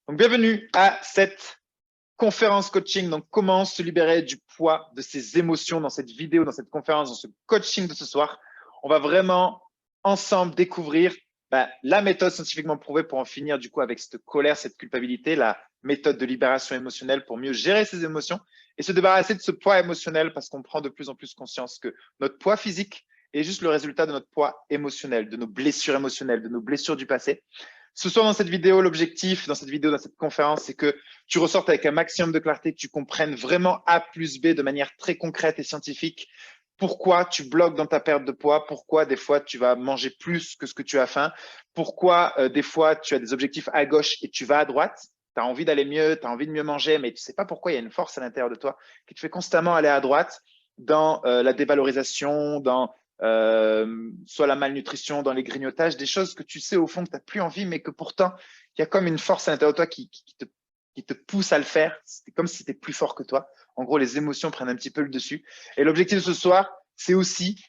Donc, bienvenue à cette conférence coaching. Donc, comment se libérer du poids de ses émotions dans cette vidéo, dans cette conférence, dans ce coaching de ce soir. On va vraiment ensemble découvrir la méthode scientifiquement prouvée pour en finir du coup avec cette colère, cette culpabilité, la méthode de libération émotionnelle pour mieux gérer ses émotions et se débarrasser de ce poids émotionnel parce qu'on prend de plus en plus conscience que notre poids physique est juste le résultat de notre poids émotionnel, de nos blessures émotionnelles, de nos blessures du passé. Ce soir, dans cette vidéo, l'objectif dans cette vidéo, dans cette conférence, c'est que tu ressortes avec un maximum de clarté, que tu comprennes vraiment A plus B de manière très concrète et scientifique pourquoi tu bloques dans ta perte de poids, pourquoi des fois tu vas manger plus que ce que tu as faim, pourquoi des fois tu as des objectifs à gauche et tu vas à droite, tu as envie d'aller mieux, tu as envie de mieux manger, mais tu ne sais pas pourquoi il y a une force à l'intérieur de toi qui te fait constamment aller à droite dans la dévalorisation, dans soit la malnutrition, dans les grignotages, des choses que tu sais au fond que tu n'as plus envie, mais que pourtant, il y a comme une force à l'intérieur de toi qui te pousse à le faire. C'est comme si c'était plus fort que toi. En gros, les émotions prennent un petit peu le dessus. Et l'objectif de ce soir, c'est aussi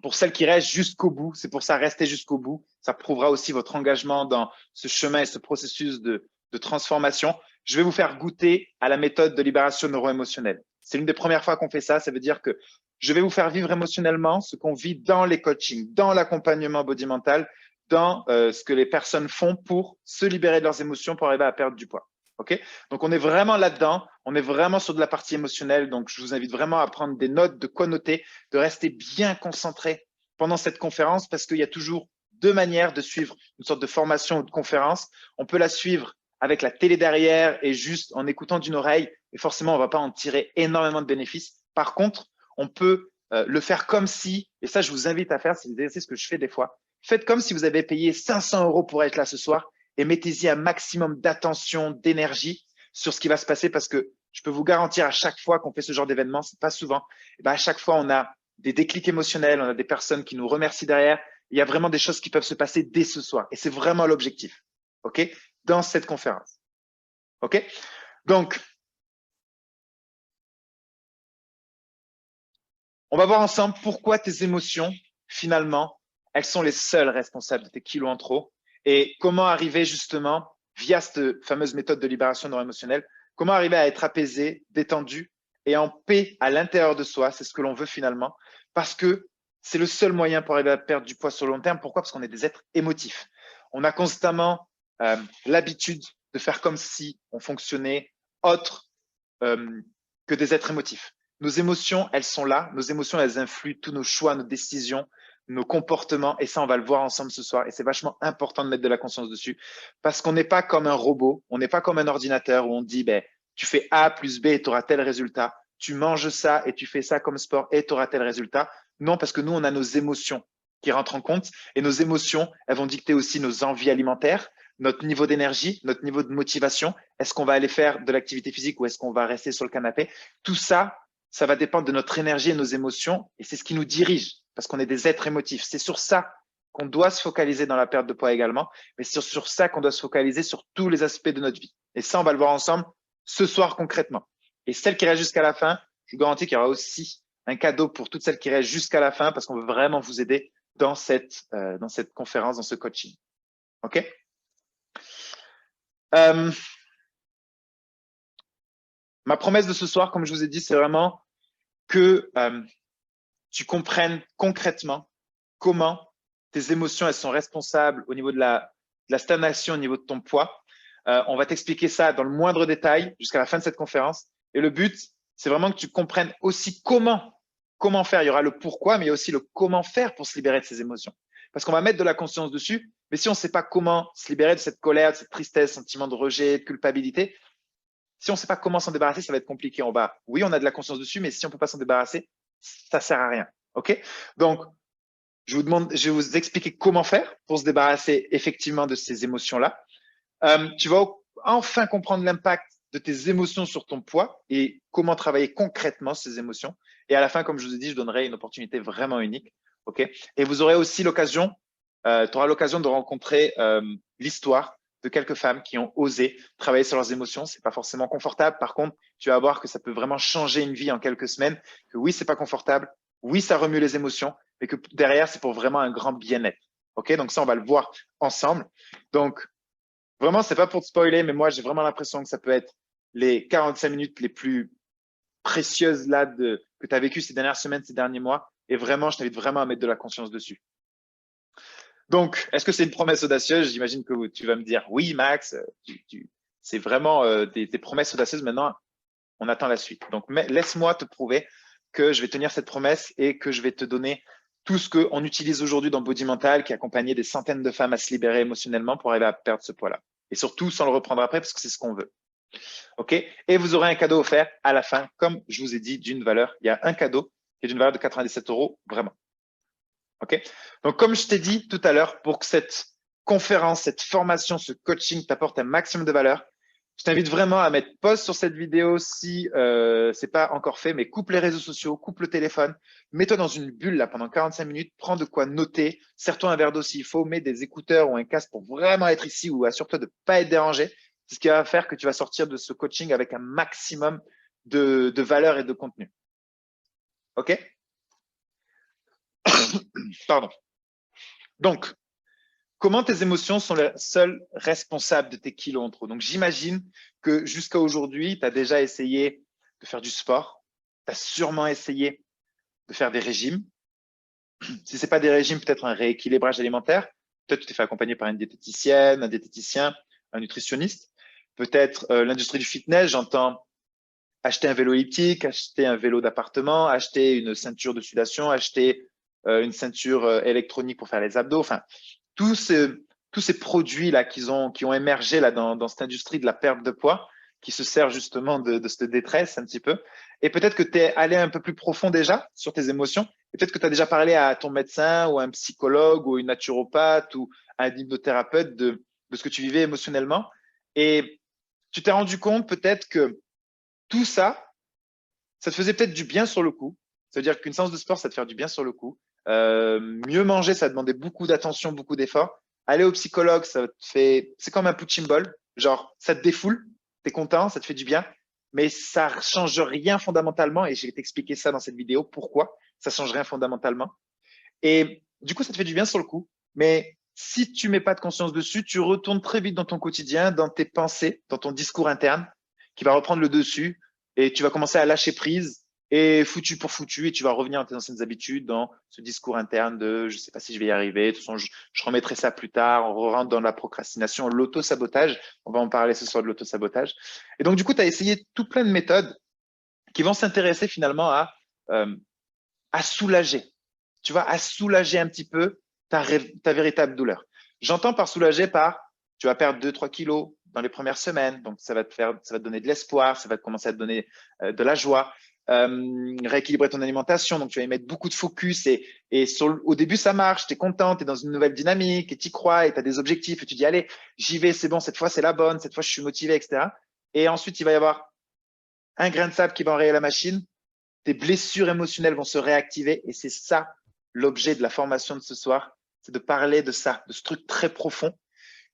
pour celles qui restent jusqu'au bout. C'est pour ça, rester jusqu'au bout. Ça prouvera aussi votre engagement dans ce chemin et ce processus de transformation. Je vais vous faire goûter à la méthode de libération neuro-émotionnelle. C'est l'une des premières fois qu'on fait ça. Ça veut dire que je vais vous faire vivre émotionnellement ce qu'on vit dans les coachings, dans l'accompagnement body mental, dans ce que les personnes font pour se libérer de leurs émotions pour arriver à perdre du poids. Okay, donc, on est vraiment là-dedans. On est vraiment sur de la partie émotionnelle. Donc, je vous invite vraiment à prendre des notes, de quoi noter, de rester bien concentré pendant cette conférence parce qu'il y a toujours deux manières de suivre une sorte de formation ou de conférence. On peut la suivre avec la télé derrière et juste en écoutant d'une oreille. Et forcément, on ne va pas en tirer énormément de bénéfices. Par contre, on peut le faire comme si, et ça, je vous invite à faire, c'est l'exercice que je fais des fois. Faites comme si vous avez payé 500 € pour être là ce soir et mettez-y un maximum d'attention, d'énergie sur ce qui va se passer parce que je peux vous garantir à chaque fois qu'on fait ce genre d'événement, c'est pas souvent, et à chaque fois, on a des déclics émotionnels, on a des personnes qui nous remercient derrière. Il y a vraiment des choses qui peuvent se passer dès ce soir. Et c'est vraiment l'objectif, OK, dans cette conférence. OK, donc, on va voir ensemble pourquoi tes émotions, finalement, elles sont les seules responsables de tes kilos en trop et comment arriver justement, via cette fameuse méthode de libération neuro-émotionnelle, comment arriver à être apaisé, détendu et en paix à l'intérieur de soi. C'est ce que l'on veut finalement parce que c'est le seul moyen pour arriver à perdre du poids sur le long terme. Pourquoi? Parce qu'on est des êtres émotifs. On a constamment l'habitude de faire comme si on fonctionnait autre que des êtres émotifs. Nos émotions, elles sont là. Nos émotions, elles influent tous nos choix, nos décisions, nos comportements. Et ça, on va le voir ensemble ce soir. Et c'est vachement important de mettre de la conscience dessus parce qu'on n'est pas comme un robot. On n'est pas comme un ordinateur où on dit, tu fais A plus B et tu auras tel résultat. Tu manges ça et tu fais ça comme sport et tu auras tel résultat. Non, parce que nous, on a nos émotions qui rentrent en compte et nos émotions, elles vont dicter aussi nos envies alimentaires, notre niveau d'énergie, notre niveau de motivation. Est-ce qu'on va aller faire de l'activité physique ou est-ce qu'on va rester sur le canapé? Tout ça, ça va dépendre de notre énergie et nos émotions et c'est ce qui nous dirige parce qu'on est des êtres émotifs. C'est sur ça qu'on doit se focaliser dans la perte de poids également, mais c'est sur ça qu'on doit se focaliser sur tous les aspects de notre vie. Et ça, on va le voir ensemble ce soir concrètement. Et celle qui reste jusqu'à la fin, je vous garantis qu'il y aura aussi un cadeau pour toutes celles qui restent jusqu'à la fin parce qu'on veut vraiment vous aider dans cette conférence, dans ce coaching. OK? Ma promesse de ce soir, comme je vous ai dit, c'est vraiment que tu comprennes concrètement comment tes émotions elles sont responsables au niveau de la stagnation, au niveau de ton poids. On va t'expliquer ça dans le moindre détail jusqu'à la fin de cette conférence. Et le but, c'est vraiment que tu comprennes aussi comment faire. Il y aura le pourquoi, mais il y a aussi le comment faire pour se libérer de ces émotions. Parce qu'on va mettre de la conscience dessus, mais si on ne sait pas comment se libérer de cette colère, de cette tristesse, sentiment de rejet, de culpabilité, si on ne sait pas comment s'en débarrasser, ça va être compliqué. Oui, on a de la conscience dessus, mais si on ne peut pas s'en débarrasser, ça ne sert à rien. OK? Donc, je vais vous expliquer comment faire pour se débarrasser effectivement de ces émotions-là. Tu vas enfin comprendre l'impact de tes émotions sur ton poids et comment travailler concrètement ces émotions. Et à la fin, comme je vous ai dit, je donnerai une opportunité vraiment unique. OK? Et vous aurez aussi l'occasion, tu auras l'occasion de rencontrer l'histoire de quelques femmes qui ont osé travailler sur leurs émotions. C'est pas forcément confortable. Par contre, tu vas voir que ça peut vraiment changer une vie en quelques semaines. Que oui, c'est pas confortable. Oui, ça remue les émotions, mais que derrière, c'est pour vraiment un grand bien-être. OK? Donc ça, on va le voir ensemble. Donc, Vraiment, c'est pas pour te spoiler, mais moi, j'ai vraiment l'impression que ça peut être les 45 minutes les plus précieuses là que tu as vécues ces dernières semaines, ces derniers mois. Et vraiment, je t'invite vraiment à mettre de la conscience dessus. Donc, est-ce que c'est une promesse audacieuse? J'imagine que tu vas me dire oui, Max. C'est vraiment des promesses audacieuses. Maintenant, on attend la suite. Donc, laisse-moi te prouver que je vais tenir cette promesse et que je vais te donner tout ce qu'on utilise aujourd'hui dans Body Mental, qui accompagnait des centaines de femmes à se libérer émotionnellement pour arriver à perdre ce poids-là. Et surtout, sans le reprendre après, parce que c'est ce qu'on veut. OK? Et vous aurez un cadeau offert à la fin, comme je vous ai dit, d'une valeur. Il y a un cadeau qui est d'une valeur de 97 €, vraiment. OK? Donc, comme je t'ai dit tout à l'heure, pour que cette conférence, cette formation, ce coaching t'apporte un maximum de valeur, je t'invite vraiment à mettre pause sur cette vidéo si c'est pas encore fait, mais coupe les réseaux sociaux, coupe le téléphone, mets-toi dans une bulle là pendant 45 minutes, prends de quoi noter, serre-toi un verre d'eau s'il faut, mets des écouteurs ou un casque pour vraiment être ici ou assure-toi de ne pas être dérangé. C'est ce qui va faire que tu vas sortir de ce coaching avec un maximum de valeur et de contenu. OK? Pardon. Donc, comment tes émotions sont les seules responsables de tes kilos en trop? Donc, j'imagine que jusqu'à aujourd'hui, tu as déjà essayé de faire du sport. Tu as sûrement essayé de faire des régimes. Si ce n'est pas des régimes, peut-être un rééquilibrage alimentaire. Peut-être que tu t'es fait accompagner par une diététicienne, un diététicien, un nutritionniste. Peut-être l'industrie du fitness, j'entends acheter un vélo elliptique, acheter un vélo d'appartement, acheter une ceinture de sudation, acheter une ceinture électronique pour faire les abdos. Enfin, tous ces produits-là qui ont émergé là, dans cette industrie de la perte de poids, qui se sert justement de cette détresse un petit peu. Et peut-être que tu es allé un peu plus profond déjà sur tes émotions. Et peut-être que tu as déjà parlé à ton médecin ou à un psychologue ou une naturopathe ou à un hypnothérapeute de ce que tu vivais émotionnellement. Et tu t'es rendu compte peut-être que tout ça, ça te faisait peut-être du bien sur le coup. Ça veut dire qu'une séance de sport, ça te fait du bien sur le coup. Mieux manger, ça demandait beaucoup d'attention, beaucoup d'efforts. Aller au psychologue, c'est comme un punching ball. Genre, ça te défoule, tu es content, ça te fait du bien, mais ça ne change rien fondamentalement. Et je vais t'expliquer ça dans cette vidéo. Pourquoi ça ne change rien fondamentalement. Et du coup, ça te fait du bien sur le coup. Mais si tu mets pas de conscience dessus, tu retournes très vite dans ton quotidien, dans tes pensées, dans ton discours interne, qui va reprendre le dessus, et tu vas commencer à lâcher prise et foutu pour foutu, et tu vas revenir dans tes anciennes habitudes, dans ce discours interne de je sais pas si je vais y arriver, de toute façon, je remettrai ça plus tard, on rentre dans la procrastination, l'auto-sabotage. On va en parler ce soir de l'auto-sabotage. Et donc, du coup, tu as essayé tout plein de méthodes qui vont s'intéresser finalement à soulager, tu vois, à soulager un petit peu ta véritable douleur. J'entends par soulager par, tu vas perdre 2-3 kilos dans les premières semaines, donc ça va te donner de l'espoir, ça va commencer à te donner de la joie. Rééquilibrer ton alimentation, donc tu vas y mettre beaucoup de focus et au début ça marche, tu es content, tu es dans une nouvelle dynamique et tu y crois et tu as des objectifs et tu dis allez, j'y vais, c'est bon, cette fois c'est la bonne, cette fois je suis motivé, etc. Et ensuite il va y avoir un grain de sable qui va enrayer la machine, tes blessures émotionnelles vont se réactiver et c'est ça l'objet de la formation de ce soir, c'est de parler de ça, de ce truc très profond.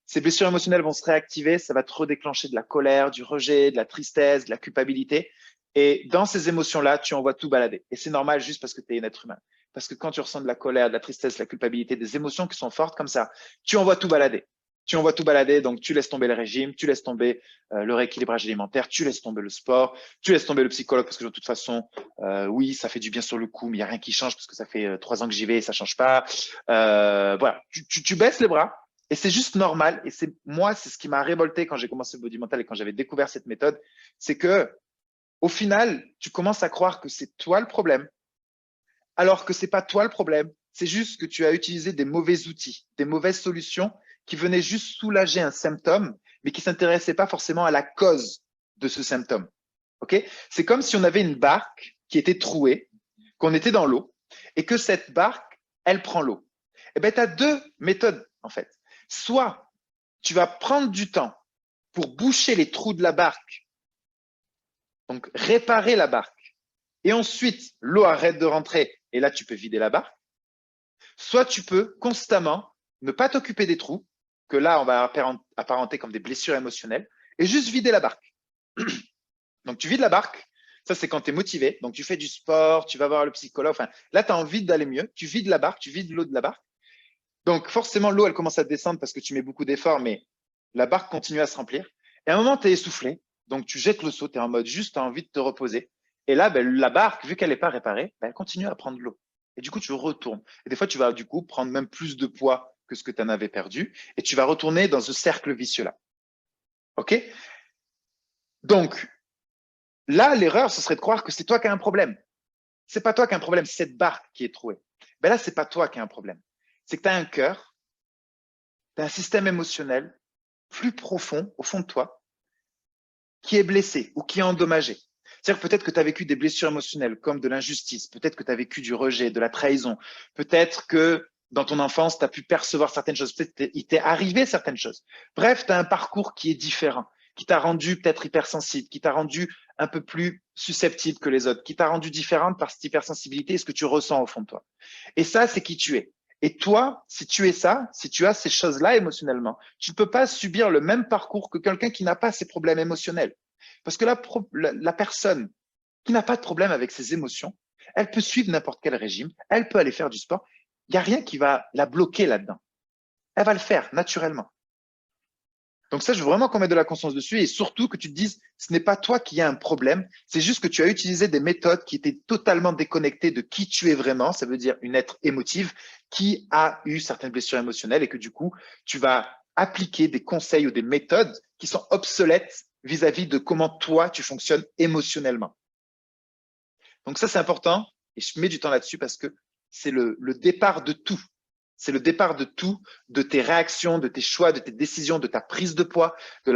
Ces blessures émotionnelles vont se réactiver, ça va te redéclencher de la colère, du rejet, de la tristesse, de la culpabilité. Et dans ces émotions-là, tu envoies tout balader. Et c'est normal juste parce que tu es un être humain. Parce que quand tu ressens de la colère, de la tristesse, de la culpabilité, des émotions qui sont fortes comme ça, tu envoies tout balader. Tu envoies tout balader, donc tu laisses tomber le régime, tu laisse tomber le rééquilibrage alimentaire, tu laisses tomber le sport, tu laisses tomber le psychologue parce que de toute façon, oui, ça fait du bien sur le coup, mais il n'y a rien qui change parce que ça fait 3 ans que j'y vais et ça ne change pas. Voilà, tu baisses les bras et c'est juste normal. Et c'est ce qui m'a révolté quand j'ai commencé le Body Mental et quand j'avais découvert cette méthode, c'est que au final, tu commences à croire que c'est toi le problème, alors que c'est pas toi le problème. C'est juste que tu as utilisé des mauvais outils, des mauvaises solutions qui venaient juste soulager un symptôme, mais qui s'intéressaient pas forcément à la cause de ce symptôme. Ok? C'est comme si on avait une barque qui était trouée, qu'on était dans l'eau, et que cette barque, elle prend l'eau. Eh ben, tu as deux méthodes, en fait. Soit tu vas prendre du temps pour boucher les trous de la barque, donc réparer la barque, et ensuite l'eau arrête de rentrer, et là tu peux vider la barque. Soit tu peux constamment ne pas t'occuper des trous, que là on va apparenter comme des blessures émotionnelles, et juste vider la barque. Donc tu vides la barque, ça c'est quand tu es motivé, donc tu fais du sport, tu vas voir le psychologue, enfin là tu as envie d'aller mieux, tu vides la barque, tu vides l'eau de la barque. Donc forcément l'eau elle commence à descendre parce que tu mets beaucoup d'efforts, mais la barque continue à se remplir. Et à un moment, tu es essoufflé, donc tu jettes le seau, tu es en mode juste, tu as envie de te reposer. Et là, ben, la barque, vu qu'elle n'est pas réparée, ben, elle continue à prendre de l'eau. Et du coup, tu retournes. Et des fois, tu vas du coup prendre même plus de poids que ce que tu en avais perdu. Et tu vas retourner dans ce cercle vicieux-là. OK? Donc, là, l'erreur, ce serait de croire que c'est toi qui as un problème. C'est pas toi qui as un problème, c'est cette barque qui est trouée. Ben là, c'est pas toi qui as un problème. C'est que tu as un cœur, tu as un système émotionnel plus profond, au fond de toi, qui est blessé ou qui est endommagé. C'est-à-dire peut-être que tu as vécu des blessures émotionnelles comme de l'injustice, peut-être que tu as vécu du rejet, de la trahison, peut-être que dans ton enfance, tu as pu percevoir certaines choses, peut-être il t'est arrivé certaines choses. Bref, tu as un parcours qui est différent, qui t'a rendu peut-être hypersensible, qui t'a rendu un peu plus susceptible que les autres, qui t'a rendu différente par cette hypersensibilité et ce que tu ressens au fond de toi. Et ça, c'est qui tu es. Et toi, si tu es ça, si tu as ces choses-là émotionnellement, tu ne peux pas subir le même parcours que quelqu'un qui n'a pas ces problèmes émotionnels. Parce que la personne qui n'a pas de problème avec ses émotions, elle peut suivre n'importe quel régime, elle peut aller faire du sport. Il n'y a rien qui va la bloquer là-dedans. Elle va le faire naturellement. Donc ça, je veux vraiment qu'on mette de la conscience dessus et surtout que tu te dises, ce n'est pas toi qui as un problème, c'est juste que tu as utilisé des méthodes qui étaient totalement déconnectées de qui tu es vraiment, ça veut dire une être émotive qui a eu certaines blessures émotionnelles et que du coup, tu vas appliquer des conseils ou des méthodes qui sont obsolètes vis-à-vis de comment toi, tu fonctionnes émotionnellement. Donc ça, c'est important et je mets du temps là-dessus parce que c'est le départ de tout. C'est le départ de tout, de tes réactions, de tes choix, de tes décisions, de ta prise de poids, du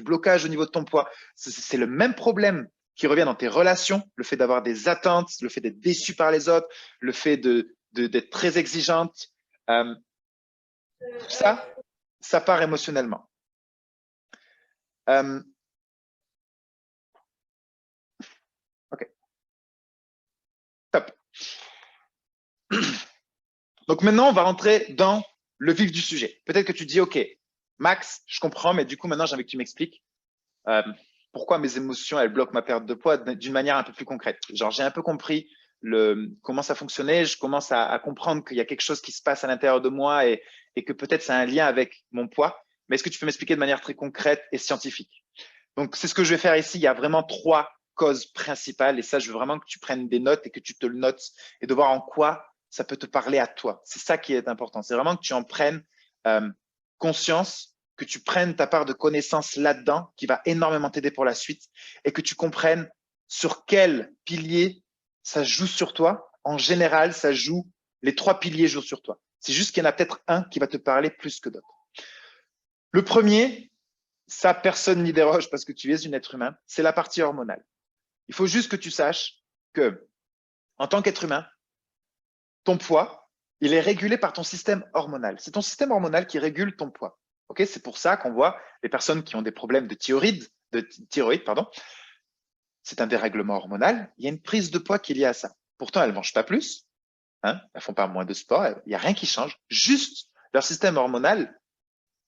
blocage au niveau de ton poids. C'est le même problème qui revient dans tes relations, le fait d'avoir des attentes, le fait d'être déçu par les autres, le fait d'être très exigeante. Tout ça, ça part émotionnellement. Ok, top. Donc maintenant, on va rentrer dans le vif du sujet. Peut-être que tu dis, OK, Max, je comprends, mais du coup, maintenant, j'ai envie que tu m'expliques euh, pourquoi mes émotions, elles bloquent ma perte de poids d'une manière un peu plus concrète. Genre, j'ai un peu compris comment ça fonctionnait, je commence à comprendre qu'il y a quelque chose qui se passe à l'intérieur de moi et que peut-être ça a un lien avec mon poids. Mais est-ce que tu peux m'expliquer de manière très concrète et scientifique? Donc, c'est ce que je vais faire ici. Il y a vraiment trois causes principales et ça, je veux vraiment que tu prennes des notes et que tu te le notes et de voir en quoi ça peut te parler à toi. C'est ça qui est important. C'est vraiment que tu en prennes conscience, que tu prennes ta part de connaissance là-dedans qui va énormément t'aider pour la suite et que tu comprennes sur quel pilier ça joue sur toi. En général, ça joue, les trois piliers jouent sur toi. C'est juste qu'il y en a peut-être un qui va te parler plus que d'autres. Le premier, ça, personne n'y déroge parce que tu es un être humain, c'est la partie hormonale. Il faut juste que tu saches que, en tant qu'être humain, ton poids, il est régulé par ton système hormonal. C'est ton système hormonal qui régule ton poids. Okay, c'est pour ça qu'on voit les personnes qui ont des problèmes de thyroïde, pardon. C'est un dérèglement hormonal. Il y a une prise de poids qui est liée à ça. Pourtant, elles ne mangent pas plus, hein, elles ne font pas moins de sport, il n'y a rien qui change. Juste leur système hormonal,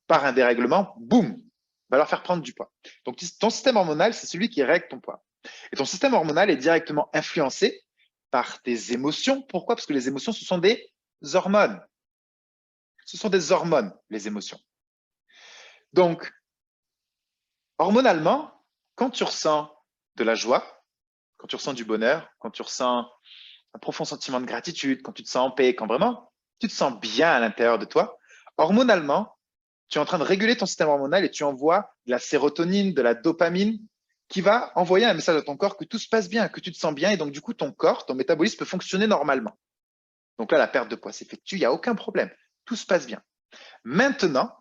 par un dérèglement, boum, va leur faire prendre du poids. Donc, ton système hormonal, c'est celui qui règle ton poids. Et ton système hormonal est directement influencé par tes émotions. Pourquoi? Parce que les émotions, ce sont des hormones. Ce sont des hormones, les émotions. Donc, hormonalement, quand tu ressens de la joie, quand tu ressens du bonheur, quand tu ressens un profond sentiment de gratitude, quand tu te sens en paix, quand vraiment tu te sens bien à l'intérieur de toi, hormonalement, tu es en train de réguler ton système hormonal et tu envoies de la sérotonine, de la dopamine qui va envoyer un message à ton corps que tout se passe bien, que tu te sens bien et donc du coup ton corps, ton métabolisme peut fonctionner normalement. Donc là, la perte de poids s'effectue, il n'y a aucun problème, tout se passe bien. Maintenant,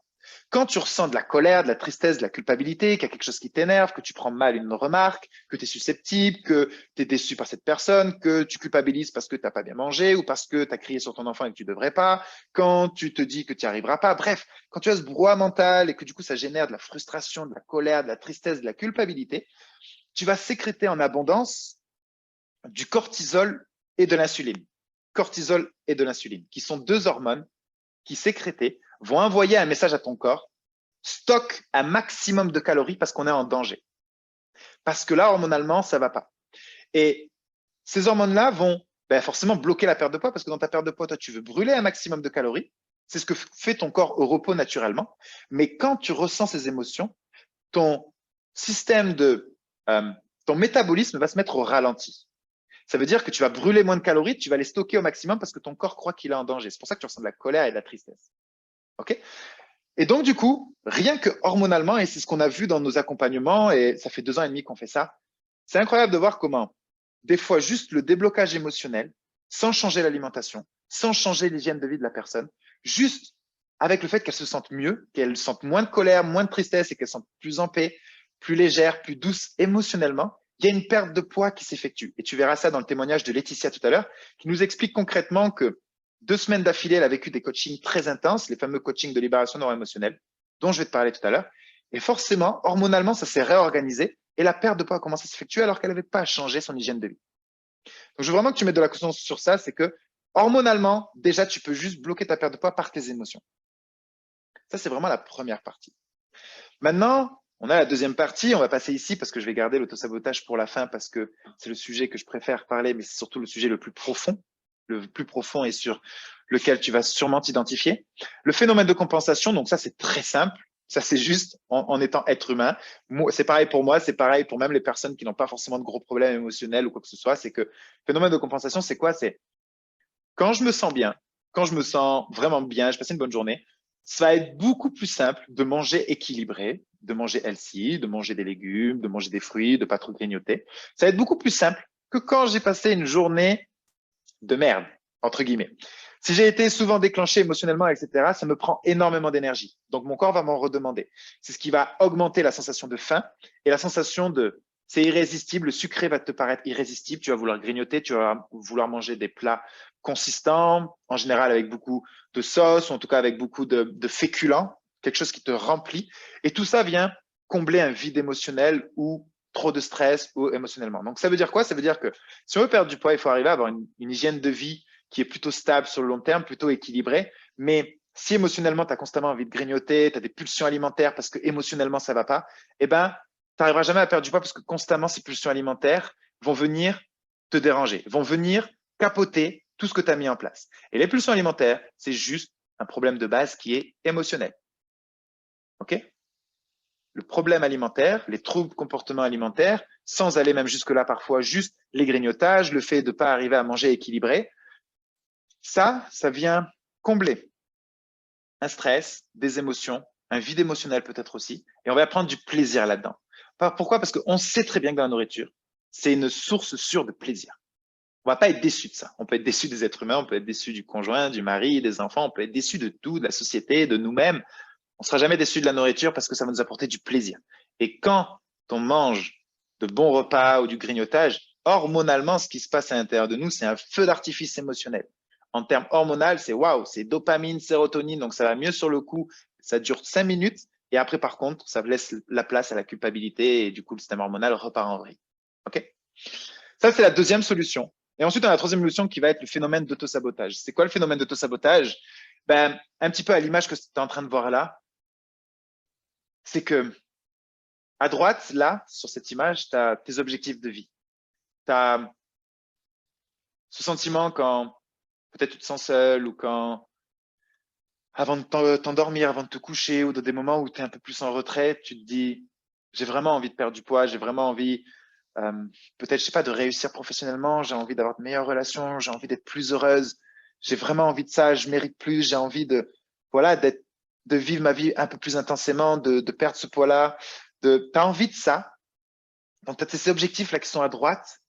quand tu ressens de la colère, de la tristesse, de la culpabilité, qu'il y a quelque chose qui t'énerve, que tu prends mal une remarque, que tu es susceptible, que tu es déçu par cette personne, que tu culpabilises parce que tu n'as pas bien mangé ou parce que tu as crié sur ton enfant et que tu ne devrais pas, quand tu te dis que tu n'y arriveras pas, bref, quand tu as ce brouhaha mental et que du coup ça génère de la frustration, de la colère, de la tristesse, de la culpabilité, tu vas sécréter en abondance du cortisol et de l'insuline. Cortisol et de l'insuline, qui sont deux hormones qui sécrétées vont envoyer un message à ton corps, stocke un maximum de calories parce qu'on est en danger. Parce que là, hormonalement, ça ne va pas. Et ces hormones-là vont forcément bloquer la perte de poids parce que dans ta perte de poids, toi, tu veux brûler un maximum de calories. C'est ce que fait ton corps au repos naturellement. Mais quand tu ressens ces émotions, ton système ton métabolisme va se mettre au ralenti. Ça veut dire que tu vas brûler moins de calories, tu vas les stocker au maximum parce que ton corps croit qu'il est en danger. C'est pour ça que tu ressens de la colère et de la tristesse. OK? Et donc, du coup, rien que hormonalement, et c'est ce qu'on a vu dans nos accompagnements, et ça fait 2 ans et demi qu'on fait ça, c'est incroyable de voir comment, des fois, juste le déblocage émotionnel, sans changer l'alimentation, sans changer l'hygiène de vie de la personne, juste avec le fait qu'elle se sente mieux, qu'elle sente moins de colère, moins de tristesse et qu'elle se sente plus en paix, plus légère, plus douce émotionnellement, il y a une perte de poids qui s'effectue. Et tu verras ça dans le témoignage de Laetitia tout à l'heure, qui nous explique concrètement que 2 semaines d'affilée, elle a vécu des coachings très intenses, les fameux coachings de libération neuroémotionnelle, dont je vais te parler tout à l'heure. Et forcément, hormonalement, ça s'est réorganisé et la perte de poids a commencé à s'effectuer alors qu'elle n'avait pas changé son hygiène de vie. Donc, je veux vraiment que tu mettes de la conscience sur ça, c'est que hormonalement, déjà, tu peux juste bloquer ta perte de poids par tes émotions. Ça, c'est vraiment la première partie. Maintenant, on a la deuxième partie. On va passer ici parce que je vais garder l'autosabotage pour la fin parce que c'est le sujet que je préfère parler, mais c'est surtout le sujet le plus profond et sur lequel tu vas sûrement t'identifier. Le phénomène de compensation, donc ça, c'est très simple. Ça, c'est juste en étant être humain. C'est pareil pour moi, c'est pareil pour même les personnes qui n'ont pas forcément de gros problèmes émotionnels ou quoi que ce soit. C'est que le phénomène de compensation, c'est quoi? C'est quand je me sens bien, quand je me sens vraiment bien, je passe une bonne journée, ça va être beaucoup plus simple de manger équilibré, de manger healthy, de manger des légumes, de manger des fruits, de pas trop grignoter. Ça va être beaucoup plus simple que quand j'ai passé une journée de merde, entre guillemets. Si j'ai été souvent déclenché émotionnellement, etc., ça me prend énormément d'énergie. Donc, mon corps va m'en redemander. C'est ce qui va augmenter la sensation de faim et la sensation de c'est irrésistible, le sucré va te paraître irrésistible, tu vas vouloir grignoter, tu vas vouloir manger des plats consistants, en général avec beaucoup de sauce, ou en tout cas avec beaucoup de féculents, quelque chose qui te remplit. Et tout ça vient combler un vide émotionnel ou trop de stress ou émotionnellement. Donc, ça veut dire quoi? Ça veut dire que si on veut perdre du poids, il faut arriver à avoir une hygiène de vie qui est plutôt stable sur le long terme, plutôt équilibrée. Mais si émotionnellement, tu as constamment envie de grignoter, tu as des pulsions alimentaires parce que émotionnellement, ça va pas, eh ben, tu n'arriveras jamais à perdre du poids parce que constamment, ces pulsions alimentaires vont venir te déranger, vont venir capoter tout ce que tu as mis en place. Et les pulsions alimentaires, c'est juste un problème de base qui est émotionnel. OK? Le problème alimentaire, les troubles comportements alimentaires, sans aller même jusque-là parfois, juste les grignotages, le fait de ne pas arriver à manger équilibré, ça vient combler un stress, des émotions, un vide émotionnel peut-être aussi, et on va prendre du plaisir là-dedans. Pourquoi? Parce qu'on sait très bien que dans la nourriture, c'est une source sûre de plaisir. On ne va pas être déçu de ça. On peut être déçu des êtres humains, on peut être déçu du conjoint, du mari, des enfants, on peut être déçu de tout, de la société, de nous-mêmes. On ne sera jamais déçu de la nourriture parce que ça va nous apporter du plaisir. Et quand on mange de bons repas ou du grignotage, hormonalement, ce qui se passe à l'intérieur de nous, c'est un feu d'artifice émotionnel. En termes hormonaux, c'est waouh, c'est dopamine, sérotonine, donc ça va mieux sur le coup. Ça dure 5 minutes et après, par contre, ça laisse la place à la culpabilité et du coup, le système hormonal repart en vrille. OK? Ça, c'est la deuxième solution. Et ensuite, on a la troisième solution qui va être le phénomène d'autosabotage. C'est quoi le phénomène d'autosabotage? Ben, un petit peu à l'image que tu es en train de voir là, c'est que à droite, là, sur cette image, tu as tes objectifs de vie. Tu as ce sentiment quand peut-être tu te sens seul ou quand, avant de t'endormir, avant de te coucher ou dans des moments où tu es un peu plus en retrait, tu te dis, j'ai vraiment envie de perdre du poids, j'ai vraiment envie, peut-être, je sais pas, de réussir professionnellement, j'ai envie d'avoir de meilleures relations, j'ai envie d'être plus heureuse, j'ai vraiment envie de ça, je mérite plus, j'ai envie de, voilà, de vivre ma vie un peu plus intensément, de perdre ce poids-là, t'as envie de ça. Donc, tu as ces objectifs-là qui sont à droite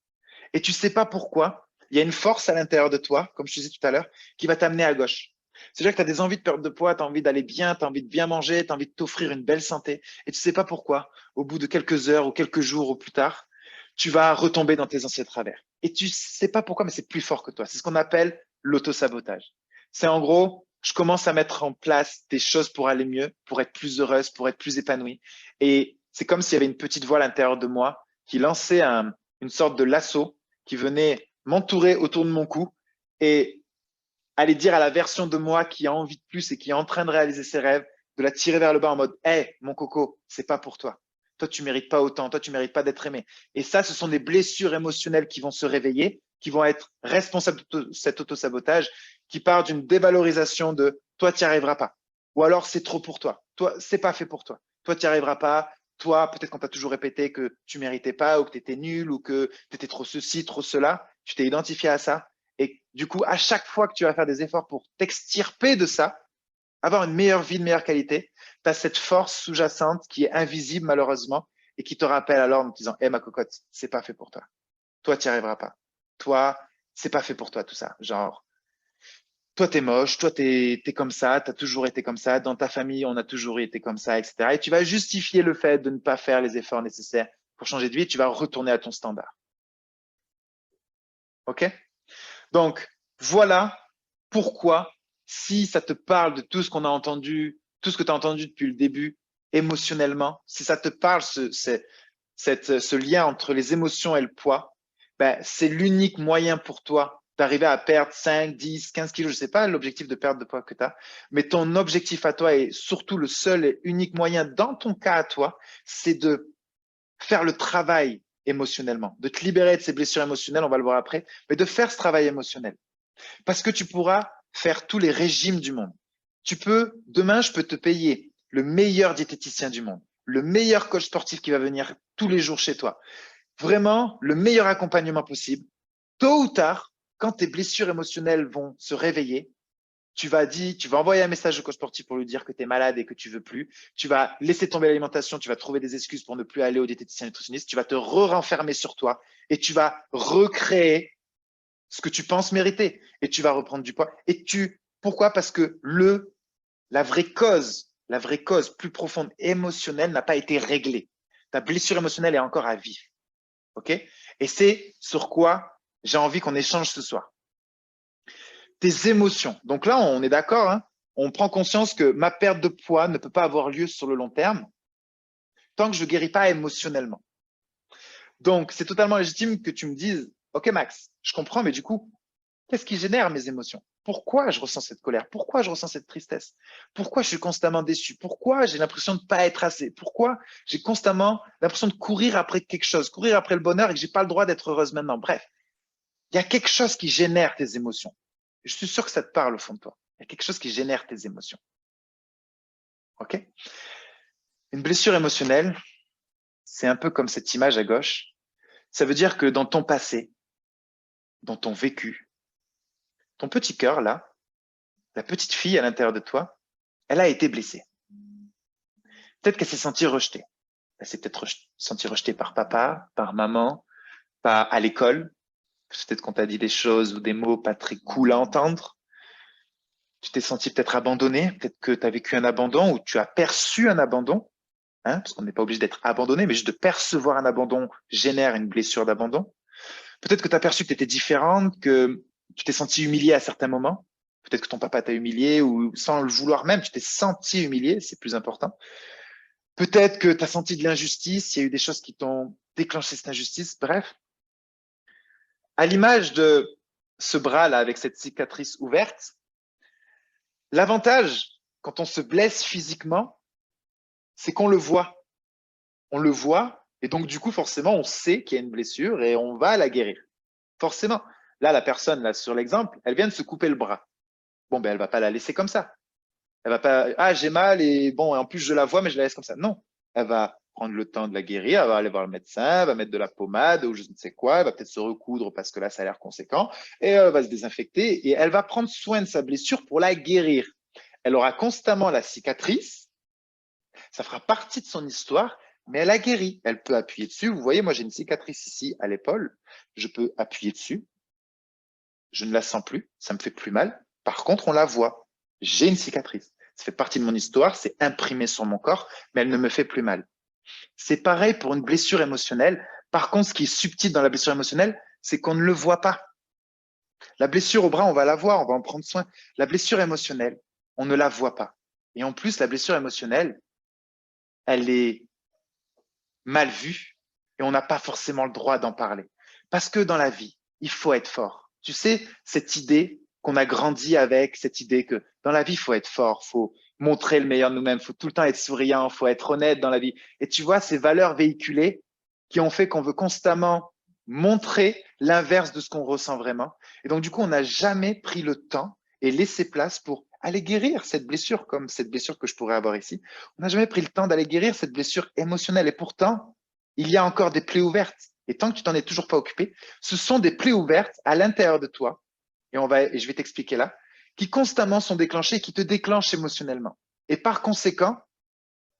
et tu sais pas pourquoi. Il y a une force à l'intérieur de toi, comme je te disais tout à l'heure, qui va t'amener à gauche. C'est-à-dire que tu as des envies de perdre de poids, tu as envie d'aller bien, tu as envie de bien manger, tu as envie de t'offrir une belle santé et tu sais pas pourquoi. Au bout de quelques heures ou quelques jours ou plus tard, tu vas retomber dans tes anciens travers. Et tu sais pas pourquoi, mais c'est plus fort que toi. C'est ce qu'on appelle l'autosabotage. C'est en gros, je commence à mettre en place des choses pour aller mieux, pour être plus heureuse, pour être plus épanouie. Et c'est comme s'il y avait une petite voix à l'intérieur de moi qui lançait une sorte de lasso qui venait m'entourer autour de mon cou et aller dire à la version de moi qui a envie de plus et qui est en train de réaliser ses rêves, de la tirer vers le bas en mode, hey, mon coco, c'est pas pour toi. Toi, tu mérites pas autant. Toi, tu mérites pas d'être aimé. Et ça, ce sont des blessures émotionnelles qui vont se réveiller, qui vont être responsables de cet autosabotage, qui part d'une dévalorisation de Toi, tu n'y arriveras pas. Ou alors, c'est trop pour toi. Toi, c'est pas fait pour toi. Toi, tu n'y arriveras pas. Toi, peut-être qu'on t'a toujours répété que tu méritais pas ou que tu étais nul ou que tu étais trop ceci, trop cela. Tu t'es identifié à ça. Et du coup, à chaque fois que tu vas faire des efforts pour t'extirper de ça, avoir une meilleure vie, de meilleure qualité, tu as cette force sous-jacente qui est invisible malheureusement et qui te rappelle alors en te disant, hé ma cocotte, c'est pas fait pour toi. Toi, tu n'y arriveras pas. Toi, c'est pas fait pour toi tout ça. Genre, toi, t'es moche, toi, t'es comme ça, t'as toujours été comme ça, dans ta famille, on a toujours été comme ça, etc. Et tu vas justifier le fait de ne pas faire les efforts nécessaires pour changer de vie et tu vas retourner à ton standard. OK? Donc, voilà pourquoi, si ça te parle de tout ce qu'on a entendu, tout ce que tu as entendu depuis le début, émotionnellement, si ça te parle, ce lien entre les émotions et le poids, ben, c'est l'unique moyen pour toi d'arriver à perdre 5, 10, 15 kilos. Je ne sais pas l'objectif de perte de poids que tu as, mais ton objectif à toi et surtout le seul et unique moyen dans ton cas à toi, c'est de faire le travail émotionnellement, de te libérer de ces blessures émotionnelles, on va le voir après, mais de faire ce travail émotionnel. Parce que tu pourras faire tous les régimes du monde. Demain, je peux te payer le meilleur diététicien du monde, le meilleur coach sportif qui va venir tous les jours chez toi. Vraiment, le meilleur accompagnement possible. Tôt ou tard, quand tes blessures émotionnelles vont se réveiller, tu vas envoyer un message au coach sportif pour lui dire que tu es malade et que tu veux plus. Tu vas laisser tomber l'alimentation, tu vas trouver des excuses pour ne plus aller au diététicien nutritionniste. Tu vas te renfermer sur toi et tu vas recréer ce que tu penses mériter et tu vas reprendre du poids. Pourquoi? Parce que la vraie cause plus profonde émotionnelle n'a pas été réglée. Ta blessure émotionnelle est encore à vivre. OK? Et c'est sur quoi j'ai envie qu'on échange ce soir. Tes émotions. Donc là, on est d'accord, hein? On prend conscience que ma perte de poids ne peut pas avoir lieu sur le long terme tant que je ne guéris pas émotionnellement. Donc, c'est totalement légitime que tu me dises, OK Max, je comprends, mais du coup, qu'est-ce qui génère mes émotions? Pourquoi je ressens cette colère? Pourquoi je ressens cette tristesse? Pourquoi je suis constamment déçu? Pourquoi j'ai l'impression de ne pas être assez? Pourquoi j'ai constamment l'impression de courir après quelque chose, courir après le bonheur et que je n'ai pas le droit d'être heureuse maintenant? Bref, il y a quelque chose qui génère tes émotions. Je suis sûr que ça te parle au fond de toi. Il y a quelque chose qui génère tes émotions. OK? Une blessure émotionnelle, c'est un peu comme cette image à gauche. Ça veut dire que dans ton passé, dans ton vécu, ton petit cœur là, la petite fille à l'intérieur de toi, elle a été blessée. Peut-être qu'elle s'est sentie rejetée. Elle s'est peut-être sentie rejetée par papa, par maman, à l'école. Peut-être qu'on t'a dit des choses ou des mots pas très cool à entendre. Tu t'es senti peut-être abandonné. Peut-être que tu as vécu un abandon ou tu as perçu un abandon. Hein, parce qu'on n'est pas obligé d'être abandonné, mais juste de percevoir un abandon génère une blessure d'abandon. Peut-être que tu as perçu que tu étais différente, que tu t'es senti humilié à certains moments. Peut-être que ton papa t'a humilié ou sans le vouloir même, tu t'es senti humilié, c'est plus important. Peut-être que tu as senti de l'injustice, il y a eu des choses qui t'ont déclenché cette injustice. Bref, à l'image de ce bras-là avec cette cicatrice ouverte, l'avantage quand on se blesse physiquement, c'est qu'on le voit. On le voit et donc du coup, forcément, on sait qu'il y a une blessure et on va la guérir. Forcément. Là, la personne, là, sur l'exemple, elle vient de se couper le bras. Bon, ben, elle va pas la laisser comme ça. Elle va pas, ah, j'ai mal et bon, en plus, je la vois, mais je la laisse comme ça. Non. Elle va prendre le temps de la guérir, elle va aller voir le médecin, elle va mettre de la pommade ou je ne sais quoi, elle va peut-être se recoudre parce que là, ça a l'air conséquent et elle va se désinfecter et elle va prendre soin de sa blessure pour la guérir. Elle aura constamment la cicatrice, ça fera partie de son histoire, mais elle a guéri. Elle peut appuyer dessus. Vous voyez, moi, j'ai une cicatrice ici à l'épaule. Je peux appuyer dessus. Je ne la sens plus. Ça me fait plus mal. Par contre, on la voit. J'ai une cicatrice. Ça fait partie de mon histoire. C'est imprimé sur mon corps, mais elle ne me fait plus mal. C'est pareil pour une blessure émotionnelle. Par contre, ce qui est subtil dans la blessure émotionnelle, c'est qu'on ne le voit pas. La blessure au bras, on va la voir, on va en prendre soin. La blessure émotionnelle, on ne la voit pas. Et en plus, la blessure émotionnelle, elle est mal vue et on n'a pas forcément le droit d'en parler. Parce que dans la vie, il faut être fort. Tu sais, cette idée qu'on a grandi avec, cette idée que dans la vie, il faut être fort, il faut montrer le meilleur de nous-mêmes, il faut tout le temps être souriant, il faut être honnête dans la vie. Et tu vois, ces valeurs véhiculées qui ont fait qu'on veut constamment montrer l'inverse de ce qu'on ressent vraiment. Et donc, du coup, on n'a jamais pris le temps et laissé place pour aller guérir cette blessure, comme cette blessure que je pourrais avoir ici. On n'a jamais pris le temps d'aller guérir cette blessure émotionnelle. Et pourtant, il y a encore des plaies ouvertes. Et tant que tu t'en es toujours pas occupé, ce sont des plaies ouvertes à l'intérieur de toi, et je vais t'expliquer là, qui constamment sont déclenchées et qui te déclenchent émotionnellement. Et par conséquent,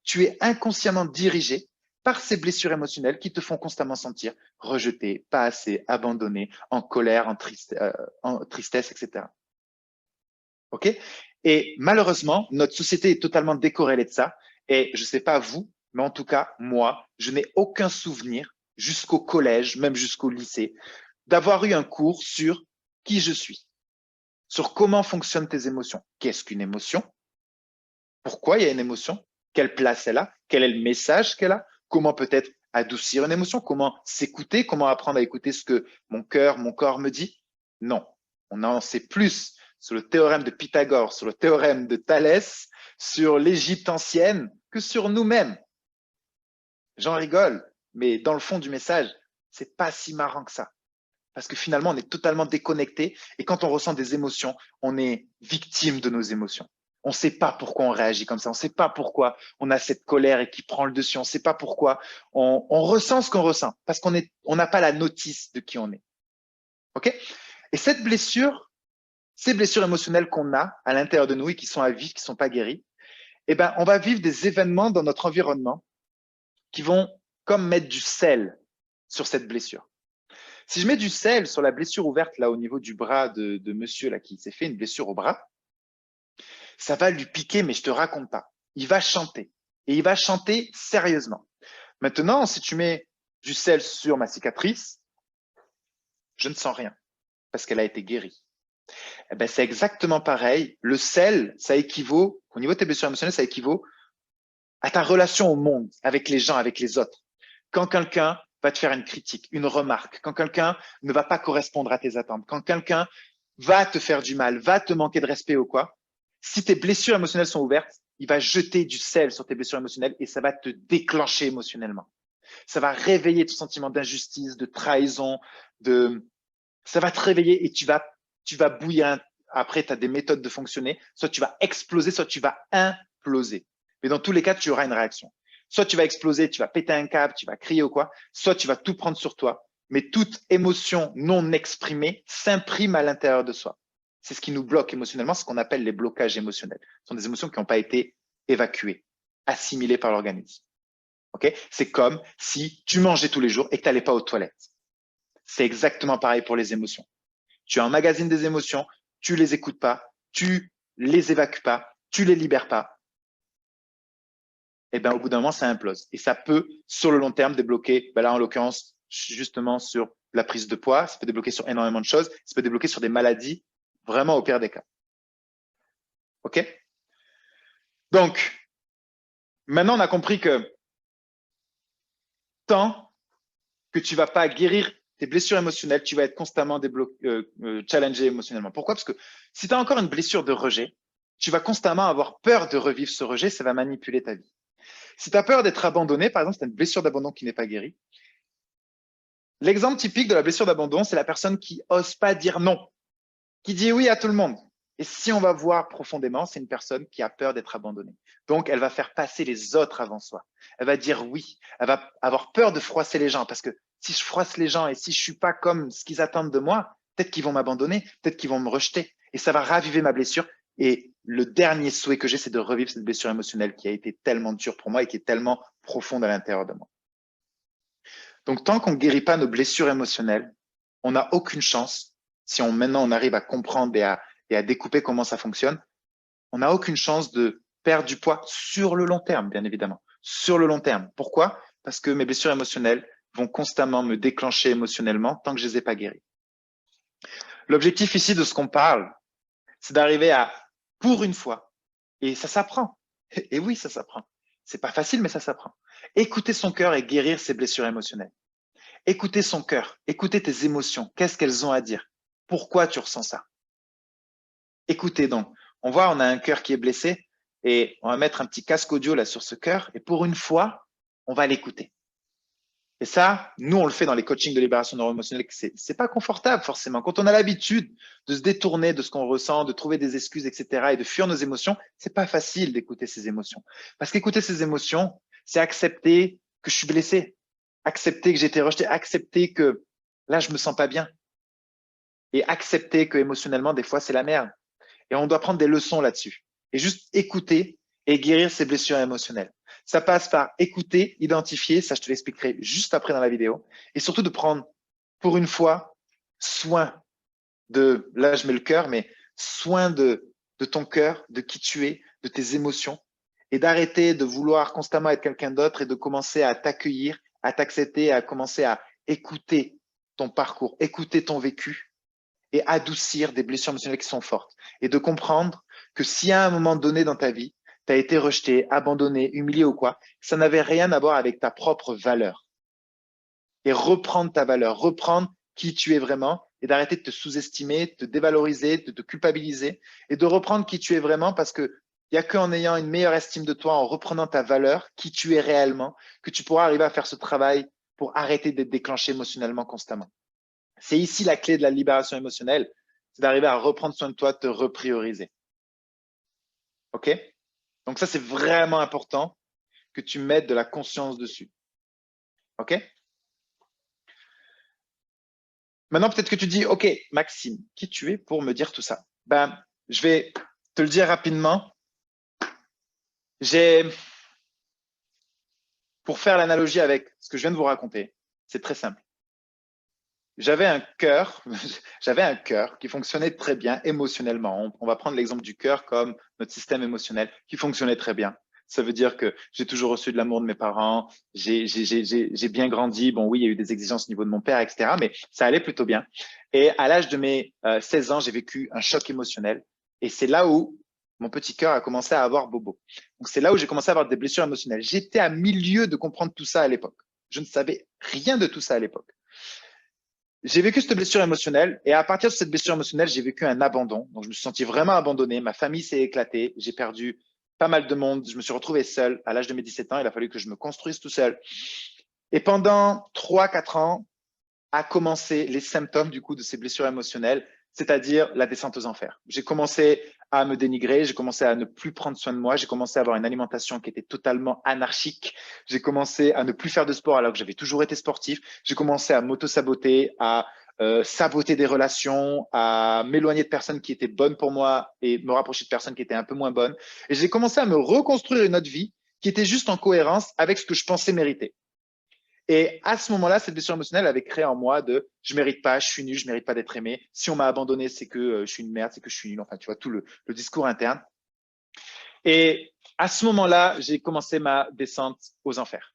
tu es inconsciemment dirigé par ces blessures émotionnelles qui te font constamment sentir rejeté, pas assez, abandonné, en colère, en tristesse, etc. OK? Et malheureusement, notre société est totalement décorrélée de ça. Et je ne sais pas vous, mais en tout cas, moi, je n'ai aucun souvenir jusqu'au collège, même jusqu'au lycée, d'avoir eu un cours sur qui je suis, sur comment fonctionnent tes émotions. Qu'est-ce qu'une émotion? Pourquoi il y a une émotion? Quelle place elle a? Quel est le message qu'elle a? Comment peut-être adoucir une émotion? Comment s'écouter? Comment apprendre à écouter ce que mon cœur, mon corps me dit? Non, on en sait plus sur le théorème de Pythagore, sur le théorème de Thalès, sur l'Égypte ancienne que sur nous-mêmes. J'en rigole, mais dans le fond du message, c'est pas si marrant que ça. Parce que finalement, on est totalement déconnecté et quand on ressent des émotions, on est victime de nos émotions. On ne sait pas pourquoi on réagit comme ça. On ne sait pas pourquoi on a cette colère et qui prend le dessus. On ne sait pas pourquoi on ressent ce qu'on ressent parce on n'a pas la notice de qui on est. OK? Et cette blessure, ces blessures émotionnelles qu'on a à l'intérieur de nous et qui sont à vivre, qui ne sont pas guéries, eh ben, on va vivre des événements dans notre environnement qui vont comme mettre du sel sur cette blessure. Si je mets du sel sur la blessure ouverte là au niveau du bras de monsieur là qui s'est fait une blessure au bras, ça va lui piquer, mais je te raconte pas. Il va chanter et il va chanter sérieusement. Maintenant, si tu mets du sel sur ma cicatrice, je ne sens rien parce qu'elle a été guérie. Eh ben, c'est exactement pareil. Le sel, ça équivaut, au niveau de tes blessures émotionnelles, ça équivaut à ta relation au monde, avec les gens, avec les autres. Quand quelqu'un va te faire une critique, une remarque, quand quelqu'un ne va pas correspondre à tes attentes, quand quelqu'un va te faire du mal, va te manquer de respect ou quoi, si tes blessures émotionnelles sont ouvertes, il va jeter du sel sur tes blessures émotionnelles et ça va te déclencher émotionnellement. Ça va réveiller ton sentiment d'injustice, de trahison, ça va te réveiller et tu vas bouillir. Après, tu as des méthodes de fonctionner. Soit tu vas exploser, soit tu vas imploser. Mais dans tous les cas, tu auras une réaction. Soit tu vas exploser, tu vas péter un câble, tu vas crier ou quoi. Soit tu vas tout prendre sur toi. Mais toute émotion non exprimée s'imprime à l'intérieur de soi. C'est ce qui nous bloque émotionnellement, ce qu'on appelle les blocages émotionnels. Ce sont des émotions qui n'ont pas été évacuées, assimilées par l'organisme. Okay? C'est comme si tu mangeais tous les jours et que tu n'allais pas aux toilettes. C'est exactement pareil pour les émotions. Tu emmagasines des émotions, tu les écoutes pas, tu les évacues pas, tu les libères pas. Et ben au bout d'un moment, ça implose. Et ça peut, sur le long terme, débloquer, ben là, en l'occurrence, justement sur la prise de poids, ça peut débloquer sur énormément de choses, ça peut débloquer sur des maladies, vraiment au pire des cas. OK? Donc, maintenant, on a compris que tant que tu vas pas guérir tes blessures émotionnelles, tu vas être constamment challengé émotionnellement. Pourquoi? Parce que si tu as encore une blessure de rejet, tu vas constamment avoir peur de revivre ce rejet, ça va manipuler ta vie. Si tu as peur d'être abandonné, par exemple, si tu as une blessure d'abandon qui n'est pas guérie, l'exemple typique de la blessure d'abandon, c'est la personne qui ose pas dire non, qui dit oui à tout le monde. Et si on va voir profondément, c'est une personne qui a peur d'être abandonnée. Donc, elle va faire passer les autres avant soi. Elle va dire oui. Elle va avoir peur de froisser les gens parce que si je froisse les gens et si je suis pas comme ce qu'ils attendent de moi, peut-être qu'ils vont m'abandonner, peut-être qu'ils vont me rejeter. Et ça va raviver ma blessure. Et le dernier souhait que j'ai, c'est de revivre cette blessure émotionnelle qui a été tellement dure pour moi et qui est tellement profonde à l'intérieur de moi. Donc, tant qu'on ne guérit pas nos blessures émotionnelles, on n'a aucune chance, si maintenant on arrive à comprendre et à découper comment ça fonctionne, on n'a aucune chance de perdre du poids sur le long terme, bien évidemment. Sur le long terme. Pourquoi? Parce que mes blessures émotionnelles vont constamment me déclencher émotionnellement tant que je ne les ai pas guéries. L'objectif ici de ce qu'on parle, c'est d'arriver à, pour une fois, et ça s'apprend. Et oui, ça s'apprend. C'est pas facile, mais ça s'apprend. Écouter son cœur et guérir ses blessures émotionnelles. Écouter son cœur, écouter tes émotions. Qu'est-ce qu'elles ont à dire? Pourquoi tu ressens ça? Écoutez donc. On voit, on a un cœur qui est blessé et on va mettre un petit casque audio là sur ce cœur et pour une fois, on va l'écouter. Et ça, nous, on le fait dans les coachings de libération neuro-émotionnelle. C'est pas confortable forcément. Quand on a l'habitude de se détourner de ce qu'on ressent, de trouver des excuses, etc., et de fuir nos émotions, c'est pas facile d'écouter ces émotions. Parce qu'écouter ces émotions, c'est accepter que je suis blessé, accepter que j'ai été rejeté, accepter que là, je me sens pas bien, et accepter que émotionnellement, des fois, c'est la merde. Et on doit prendre des leçons là-dessus. Et juste écouter et guérir ces blessures émotionnelles. Ça passe par écouter, identifier, ça je te l'expliquerai juste après dans la vidéo, et surtout de prendre, pour une fois, soin de, là je mets le cœur, mais soin de ton cœur, de qui tu es, de tes émotions, et d'arrêter de vouloir constamment être quelqu'un d'autre et de commencer à t'accueillir, à t'accepter, à commencer à écouter ton parcours, écouter ton vécu, et adoucir des blessures émotionnelles qui sont fortes. Et de comprendre que si à un moment donné dans ta vie, tu as été rejeté, abandonné, humilié ou quoi, ça n'avait rien à voir avec ta propre valeur. Et reprendre ta valeur, reprendre qui tu es vraiment et d'arrêter de te sous-estimer, de te dévaloriser, de te culpabiliser et de reprendre qui tu es vraiment parce que il n'y a qu'en ayant une meilleure estime de toi, en reprenant ta valeur, qui tu es réellement, que tu pourras arriver à faire ce travail pour arrêter d'être déclenché émotionnellement constamment. C'est ici la clé de la libération émotionnelle, c'est d'arriver à reprendre soin de toi, te reprioriser. OK? Donc ça, c'est vraiment important que tu mettes de la conscience dessus. OK? Maintenant, peut-être que tu dis, OK, Maxime, qui tu es pour me dire tout ça? Ben, je vais te le dire rapidement. Pour faire l'analogie avec ce que je viens de vous raconter, c'est très simple. J'avais un cœur, j'avais un cœur qui fonctionnait très bien émotionnellement. On va prendre l'exemple du cœur comme notre système émotionnel qui fonctionnait très bien. Ça veut dire que j'ai toujours reçu de l'amour de mes parents, j'ai bien grandi. Bon, oui, il y a eu des exigences au niveau de mon père, etc., mais ça allait plutôt bien. Et à l'âge de mes 16 ans, j'ai vécu un choc émotionnel. Et c'est là où mon petit cœur a commencé à avoir bobo. Donc, c'est là où j'ai commencé à avoir des blessures émotionnelles. J'étais à milieu de comprendre tout ça à l'époque. Je ne savais rien de tout ça à l'époque. J'ai vécu cette blessure émotionnelle et à partir de cette blessure émotionnelle, j'ai vécu un abandon. Donc, je me suis senti vraiment abandonné. Ma famille s'est éclatée. J'ai perdu pas mal de monde. Je me suis retrouvé seul. À l'âge de mes 17 ans, il a fallu que je me construise tout seul. Et pendant 3-4 ans, a commencé les symptômes du coup de ces blessures émotionnelles, c'est-à-dire la descente aux enfers. J'ai commencé à me dénigrer, j'ai commencé à ne plus prendre soin de moi, j'ai commencé à avoir une alimentation qui était totalement anarchique, j'ai commencé à ne plus faire de sport alors que j'avais toujours été sportif, j'ai commencé à m'auto-saboter, à saboter des relations, à m'éloigner de personnes qui étaient bonnes pour moi et me rapprocher de personnes qui étaient un peu moins bonnes. Et j'ai commencé à me reconstruire une autre vie qui était juste en cohérence avec ce que je pensais mériter. Et à ce moment-là, cette blessure émotionnelle avait créé en moi de je mérite pas, je suis nul, je mérite pas d'être aimé. Si on m'a abandonné, c'est que je suis une merde, c'est que je suis nul. Enfin, tu vois, tout le discours interne. Et à ce moment-là, j'ai commencé ma descente aux enfers.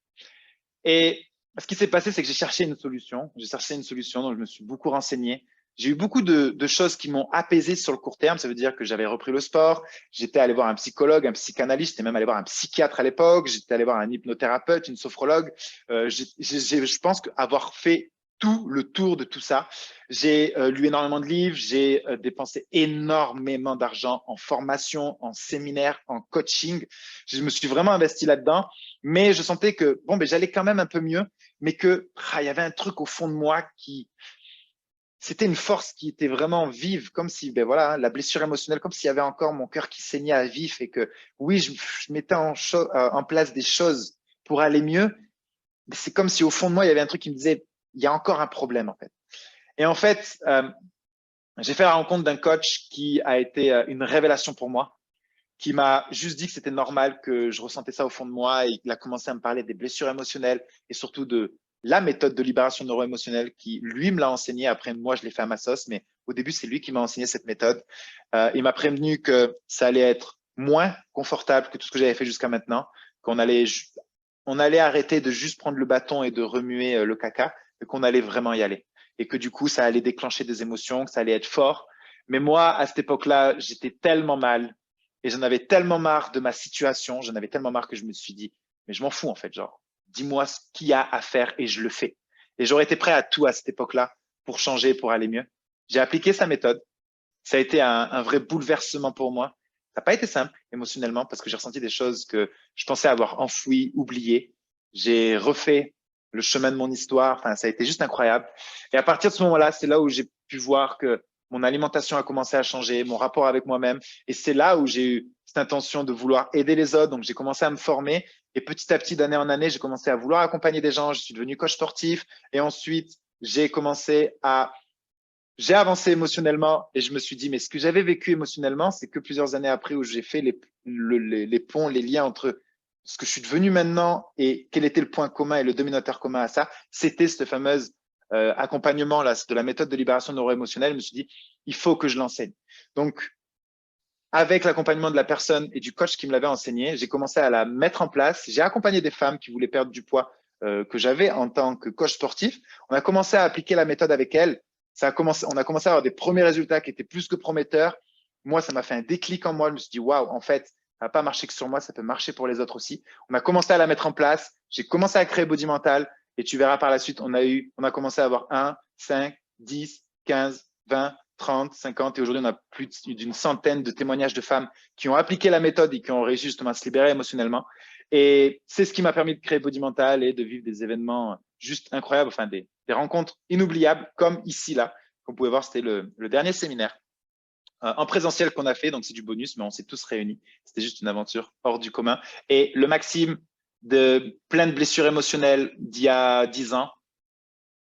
Et ce qui s'est passé, c'est que j'ai cherché une solution. J'ai cherché une solution, donc je me suis beaucoup renseigné. J'ai eu beaucoup de choses qui m'ont apaisé sur le court terme. Ça veut dire que j'avais repris le sport. J'étais allé voir un psychologue, un psychanalyste. J'étais même allé voir un psychiatre à l'époque. J'étais allé voir un hypnothérapeute, une sophrologue. Je pense qu'avoir fait tout le tour de tout ça, j'ai lu énormément de livres. J'ai dépensé énormément d'argent en formation, en séminaire, en coaching. Je me suis vraiment investi là-dedans. Mais je sentais que bon, ben, j'allais quand même un peu mieux, mais que il y avait un truc au fond de moi qui, c'était une force qui était vraiment vive, comme si, ben voilà, la blessure émotionnelle, comme s'il y avait encore mon cœur qui saignait à vif et que oui, je mettais en place des choses pour aller mieux, mais c'est comme si au fond de moi, il y avait un truc qui me disait, il y a encore un problème en fait. Et en fait, j'ai fait la rencontre d'un coach qui a été une révélation pour moi, qui m'a juste dit que c'était normal que je ressentais ça au fond de moi et il a commencé à me parler des blessures émotionnelles et surtout de la méthode de libération neuro-émotionnelle qui, lui, me l'a enseigné. Après, moi, je l'ai fait à ma sauce, mais au début, c'est lui qui m'a enseigné cette méthode. Il m'a prévenu que ça allait être moins confortable que tout ce que j'avais fait jusqu'à maintenant, on allait arrêter de juste prendre le bâton et de remuer le caca, et qu'on allait vraiment y aller. Et que du coup, ça allait déclencher des émotions, que ça allait être fort. Mais moi, à cette époque-là, j'étais tellement mal, et j'en avais tellement marre de ma situation, j'en avais tellement marre que je me suis dit, mais je m'en fous en fait, genre, dis-moi ce qu'il y a à faire et je le fais. Et j'aurais été prêt à tout à cette époque-là pour changer, pour aller mieux. J'ai appliqué sa méthode. Ça a été un vrai bouleversement pour moi. Ça n'a pas été simple émotionnellement parce que j'ai ressenti des choses que je pensais avoir enfouies, oubliées. J'ai refait le chemin de mon histoire. Enfin, ça a été juste incroyable. Et à partir de ce moment-là, c'est là où j'ai pu voir que mon alimentation a commencé à changer, mon rapport avec moi-même. Et c'est là où j'ai eu cette intention de vouloir aider les autres. Donc, j'ai commencé à me former. Et petit à petit, d'année en année, j'ai commencé à vouloir accompagner des gens. Je suis devenu coach sportif. Et ensuite, j'ai avancé émotionnellement et je me suis dit, mais ce que j'avais vécu émotionnellement, c'est que plusieurs années après où j'ai fait les ponts, les liens entre ce que je suis devenu maintenant et quel était le point commun et le dominateur commun à ça, c'était ce fameux accompagnement là, de la méthode de libération neuro-émotionnelle. Je me suis dit, il faut que je l'enseigne. Donc, avec l'accompagnement de la personne et du coach qui me l'avait enseigné, j'ai commencé à la mettre en place. J'ai accompagné des femmes qui voulaient perdre du poids que j'avais en tant que coach sportif. On a commencé à appliquer la méthode avec elles. On a commencé à avoir des premiers résultats qui étaient plus que prometteurs. Moi, ça m'a fait un déclic en moi. Je me suis dit, waouh, en fait, ça n'a pas marché que sur moi, ça peut marcher pour les autres aussi. On a commencé à la mettre en place. J'ai commencé à créer Body Mental et tu verras par la suite, on a commencé à avoir 1, 5, 10, 15, 20, 30, 50 et aujourd'hui, on a plus d'une centaine de témoignages de femmes qui ont appliqué la méthode et qui ont réussi justement à se libérer émotionnellement. Et c'est ce qui m'a permis de créer Body Mental et de vivre des événements juste incroyables, enfin des rencontres inoubliables comme ici, là. Comme vous pouvez voir, c'était le dernier séminaire en présentiel qu'on a fait, donc c'est du bonus, mais on s'est tous réunis. C'était juste une aventure hors du commun. Et le Maxime de plein de blessures émotionnelles d'il y a 10 ans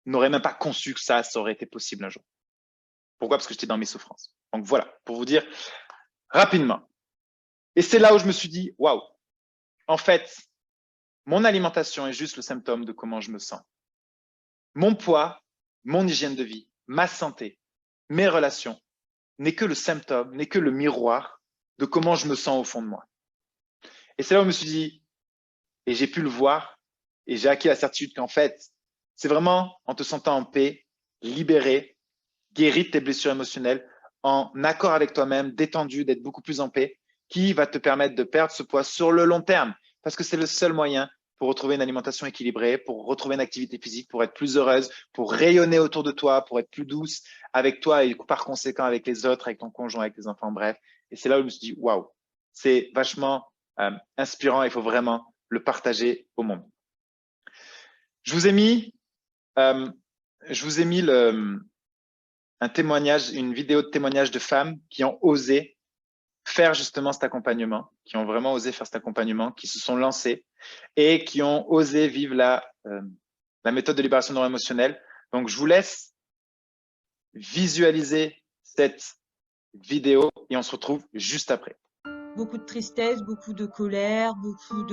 n'aurait même pas conçu que ça aurait été possible un jour. Pourquoi? Parce que j'étais dans mes souffrances. Donc voilà, pour vous dire rapidement. Et c'est là où je me suis dit, waouh, en fait, mon alimentation est juste le symptôme de comment je me sens. Mon poids, mon hygiène de vie, ma santé, mes relations n'est que le symptôme, n'est que le miroir de comment je me sens au fond de moi. Et c'est là où je me suis dit, et j'ai pu le voir, et j'ai acquis la certitude qu'en fait, c'est vraiment en te sentant en paix, libéré, guéri de tes blessures émotionnelles, en accord avec toi-même, détendu, d'être beaucoup plus en paix, qui va te permettre de perdre ce poids sur le long terme. Parce que c'est le seul moyen pour retrouver une alimentation équilibrée, pour retrouver une activité physique, pour être plus heureuse, pour rayonner autour de toi, pour être plus douce avec toi et par conséquent avec les autres, avec ton conjoint, avec tes enfants, bref. Et c'est là où je me suis dit, waouh, c'est vachement inspirant, il faut vraiment le partager au monde. Je vous ai mis un témoignage, une vidéo de témoignage de femmes qui ont osé faire justement cet accompagnement, qui ont vraiment osé faire cet accompagnement, qui se sont lancées et qui ont osé vivre la méthode de libération neuro-émotionnelle. Donc, je vous laisse visualiser cette vidéo et on se retrouve juste après. Beaucoup de tristesse, beaucoup de colère, beaucoup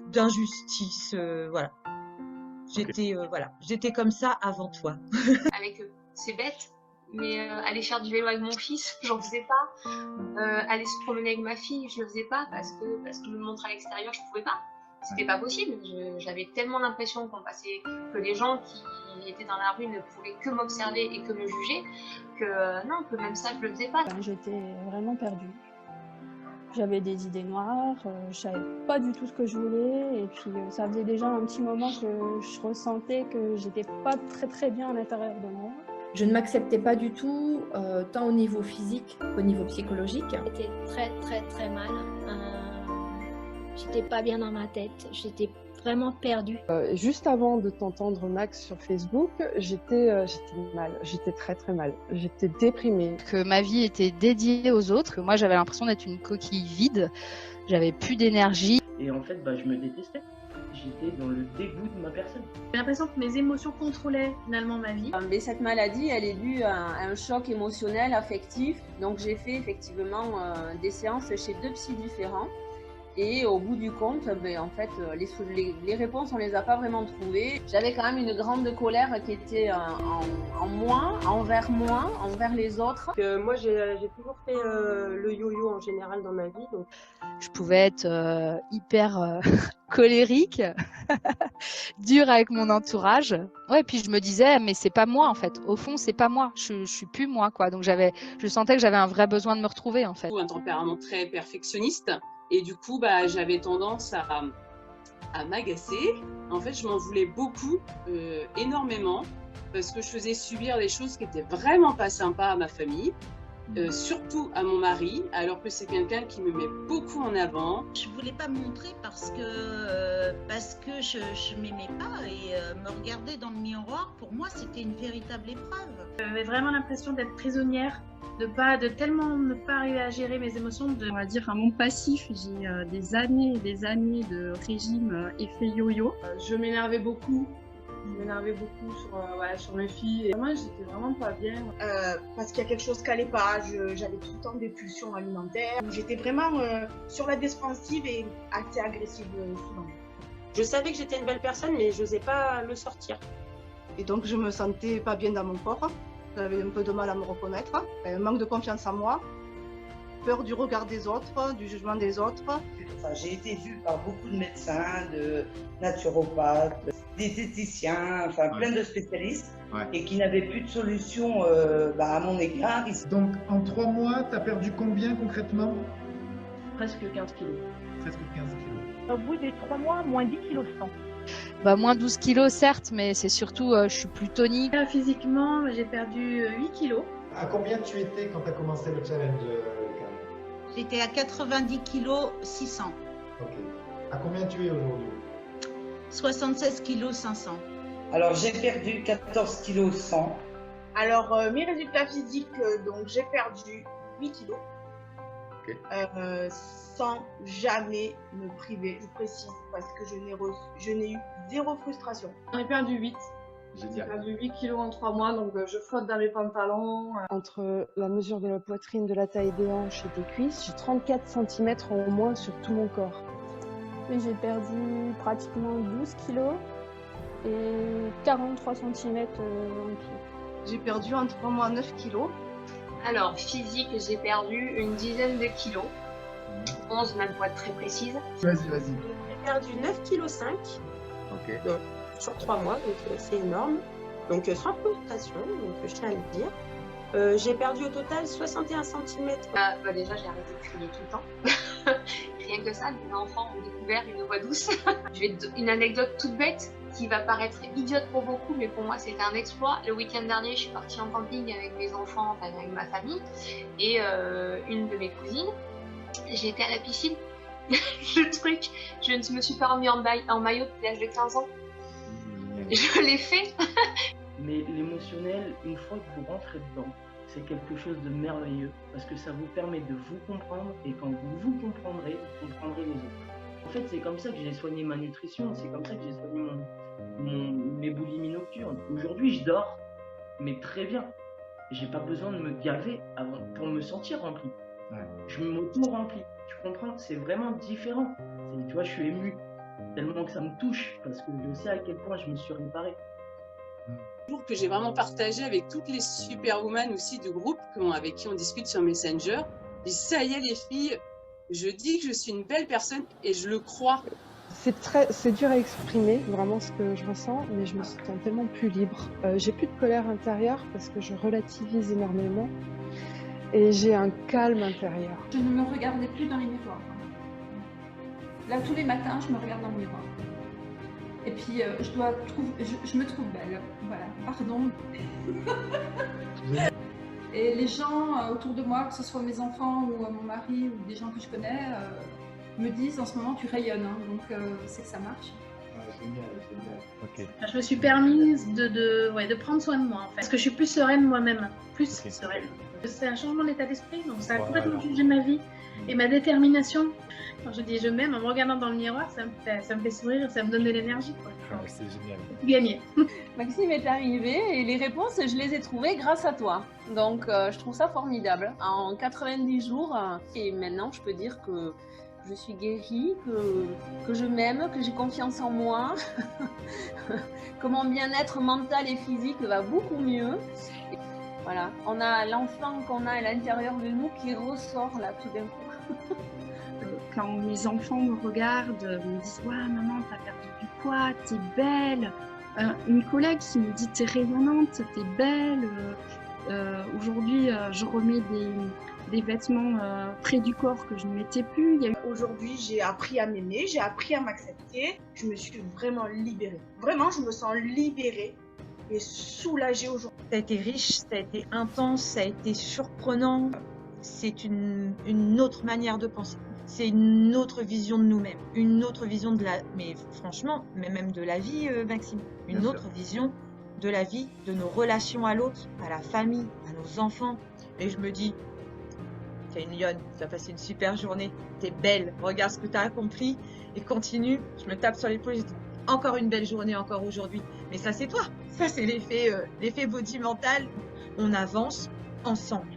d'injustice, voilà. J'étais comme ça avant toi. Avec eux, c'est bête, mais aller faire du vélo avec mon fils, j'en faisais pas. Aller se promener avec ma fille, je le faisais pas parce que me montrer à l'extérieur, je pouvais pas. C'était pas possible. J'avais tellement l'impression que les gens qui étaient dans la rue ne pouvaient que m'observer et que me juger que même ça, je le faisais pas. J'étais vraiment perdue. J'avais des idées noires, je savais pas du tout ce que je voulais et puis ça faisait déjà un petit moment que je ressentais que j'étais pas très bien à l'intérieur de moi. Je ne m'acceptais pas du tout, tant au niveau physique qu'au niveau psychologique. J'étais très mal. J'étais pas bien dans ma tête. J'étais vraiment perdue. Juste avant de t'entendre, Max, sur Facebook, j'étais mal. J'étais très mal. J'étais déprimée. Que ma vie était dédiée aux autres, que moi j'avais l'impression d'être une coquille vide. J'avais plus d'énergie. Et en fait, je me détestais. J'étais dans le dégoût de ma personne. J'ai l'impression que mes émotions contrôlaient finalement ma vie. Mais cette maladie, elle est due à un choc émotionnel, affectif. Donc j'ai fait effectivement des séances chez 2 psys différents. Et au bout du compte, en fait, les réponses, on les a pas vraiment trouvées. J'avais quand même une grande colère qui était en moi, envers les autres. Moi, j'ai toujours fait le yo-yo en général dans ma vie. Donc. Je pouvais être hyper colérique, dure avec mon entourage. Ouais, puis je me disais, mais c'est pas moi en fait. Au fond, c'est pas moi. Je suis plus moi, quoi. Donc je sentais que j'avais un vrai besoin de me retrouver en fait. Un tempérament très perfectionniste. Et du coup, j'avais tendance à m'agacer. En fait, je m'en voulais beaucoup, énormément, parce que je faisais subir des choses qui étaient vraiment pas sympas à ma famille. surtout à mon mari, alors que c'est quelqu'un qui me met beaucoup en avant. Je voulais pas me montrer parce que je m'aimais pas et me regarder dans le miroir, pour moi, c'était une véritable épreuve. J'avais vraiment l'impression d'être prisonnière, de tellement ne pas arriver à gérer mes émotions. On va dire un monde passif. J'ai des années et des années de régime effet yo-yo. Je m'énervais beaucoup. Sur mes filles. Et moi, j'étais vraiment pas bien. Parce qu'il y a quelque chose qui allait pas. J'avais tout le temps des pulsions alimentaires. J'étais vraiment sur la défensive et assez agressive souvent. Je savais que j'étais une belle personne, mais je n'osais pas le sortir. Et donc, je me sentais pas bien dans mon corps. J'avais un peu de mal à me reconnaître. Un manque de confiance en moi. Peur du regard des autres, du jugement des autres. Enfin, j'ai été vue par beaucoup de médecins, de naturopathes, diététiciens, enfin plein de spécialistes, et qui n'avaient plus de solution à mon égard. Donc en 3 mois, tu as perdu combien concrètement? Presque 15 kilos. Presque 15 kilos. Au bout des 3 mois, moins 10 kilos 100. Bah, moins 12 kilos certes, mais c'est surtout je suis plus tonique. Physiquement, j'ai perdu 8 kilos. À combien tu étais quand tu as commencé le challenge, J'étais à 90 kilos 600. Ok. À combien tu es aujourd'hui? 76 kilos 500. Alors j'ai perdu 14 kilos 100. Alors mes résultats physiques, donc j'ai perdu 8 kilos. Okay. Sans jamais me priver, je précise, parce que je n'ai eu 0 frustration. J'en ai perdu 8. Génial. J'ai perdu 8 kilos en 3 mois, donc je flotte dans mes pantalons. Entre la mesure de la poitrine, de la taille des hanches et des cuisses, j'ai 34 cm en moins sur tout mon corps. Oui, j'ai perdu pratiquement 12 kilos et 43 cm en pied. J'ai perdu en 3 mois 9 kilos. Alors, physique, j'ai perdu une dizaine de kilos. 11 même pour être très précise. Vas-y. J'ai perdu 9 kg 5. Ok. Sur 3 mois, donc c'est énorme. Donc sans frustration, donc je tiens à le dire. J'ai perdu au total 61 cm. Déjà, j'ai arrêté de crier tout le temps. Rien que ça, mes enfants ont découvert une voix douce. Je vais te donner une anecdote toute bête qui va paraître idiote pour beaucoup, mais pour moi c'était un exploit. Le week-end dernier, je suis partie en camping avec mes enfants, enfin avec ma famille, et une de mes cousines. J'ai été à la piscine. Le truc, je ne me suis pas remis en maillot depuis l'âge de 15 ans. Je l'ai fait. Mais l'émotionnel, une fois que vous rentrez dedans, c'est quelque chose de merveilleux parce que ça vous permet de vous comprendre et quand vous vous comprendrez les autres. En fait, c'est comme ça que j'ai soigné ma nutrition, c'est comme ça que j'ai soigné mes boulimies nocturnes. Aujourd'hui, je dors, mais très bien. J'ai pas besoin de me gaver pour me sentir rempli. Ouais. Je m'auto-remplis. Tu comprends? C'est vraiment différent. Tu vois, je suis ému tellement que ça me touche parce que je sais à quel point je me suis réparé. Que j'ai vraiment partagé avec toutes les superwomen aussi du groupe avec qui on discute sur Messenger. Je dis, ça y est les filles, je dis que je suis une belle personne et je le crois. C'est dur à exprimer vraiment ce que je ressens, mais je me sens tellement plus libre. J'ai plus de colère intérieure parce que je relativise énormément et j'ai un calme intérieur. Je ne me regardais plus dans les miroirs. Là, tous les matins, je me regarde dans le miroir. Et puis, je me trouve belle. Voilà, pardon. Et les gens autour de moi, que ce soit mes enfants ou mon mari ou des gens que je connais, me disent en ce moment tu rayonnes. Hein, donc, c'est que ça marche. Génial. Okay. Je me suis permise de prendre soin de moi, en fait. Parce que je suis plus sereine moi-même. Sereine. C'est un changement d'état d'esprit, donc ça a complètement changé ma vie et ma détermination. Quand je dis je m'aime, en me regardant dans le miroir, ça me fait sourire, ça me donne de l'énergie. C'est génial. Gagné. Maxime est arrivé et les réponses, je les ai trouvées grâce à toi. Donc, je trouve ça formidable. En 90 jours, et maintenant, je peux dire que je suis guérie, que je m'aime, que j'ai confiance en moi, que mon bien-être mental et physique va beaucoup mieux. Et voilà, on a l'enfant qu'on a à l'intérieur de nous qui ressort là tout d'un coup. Quand mes enfants me regardent, me disent « Ouais, maman, t'as perdu du poids, t'es belle ». Une collègue qui me dit « T'es rayonnante, t'es belle ». Aujourd'hui, je remets des vêtements près du corps que je ne mettais plus. Aujourd'hui, j'ai appris à m'aimer, j'ai appris à m'accepter. Je me suis vraiment libérée. Vraiment, je me sens libérée et soulagée aujourd'hui. Ça a été riche, ça a été intense, ça a été surprenant. C'est une autre manière de penser. C'est une autre vision de nous-mêmes, une autre vision de la, mais franchement, mais même de la vie, Maxime, une autre vision de la vie, de nos relations à l'autre, à la famille, à nos enfants. Et je me dis, t'es une lionne, tu as passé une super journée, t'es belle, regarde ce que tu as accompli et continue. Je me tape sur l'épaule, je dis, encore une belle journée, encore aujourd'hui. Mais ça, c'est toi. Ça, c'est l'effet body mental. On avance ensemble.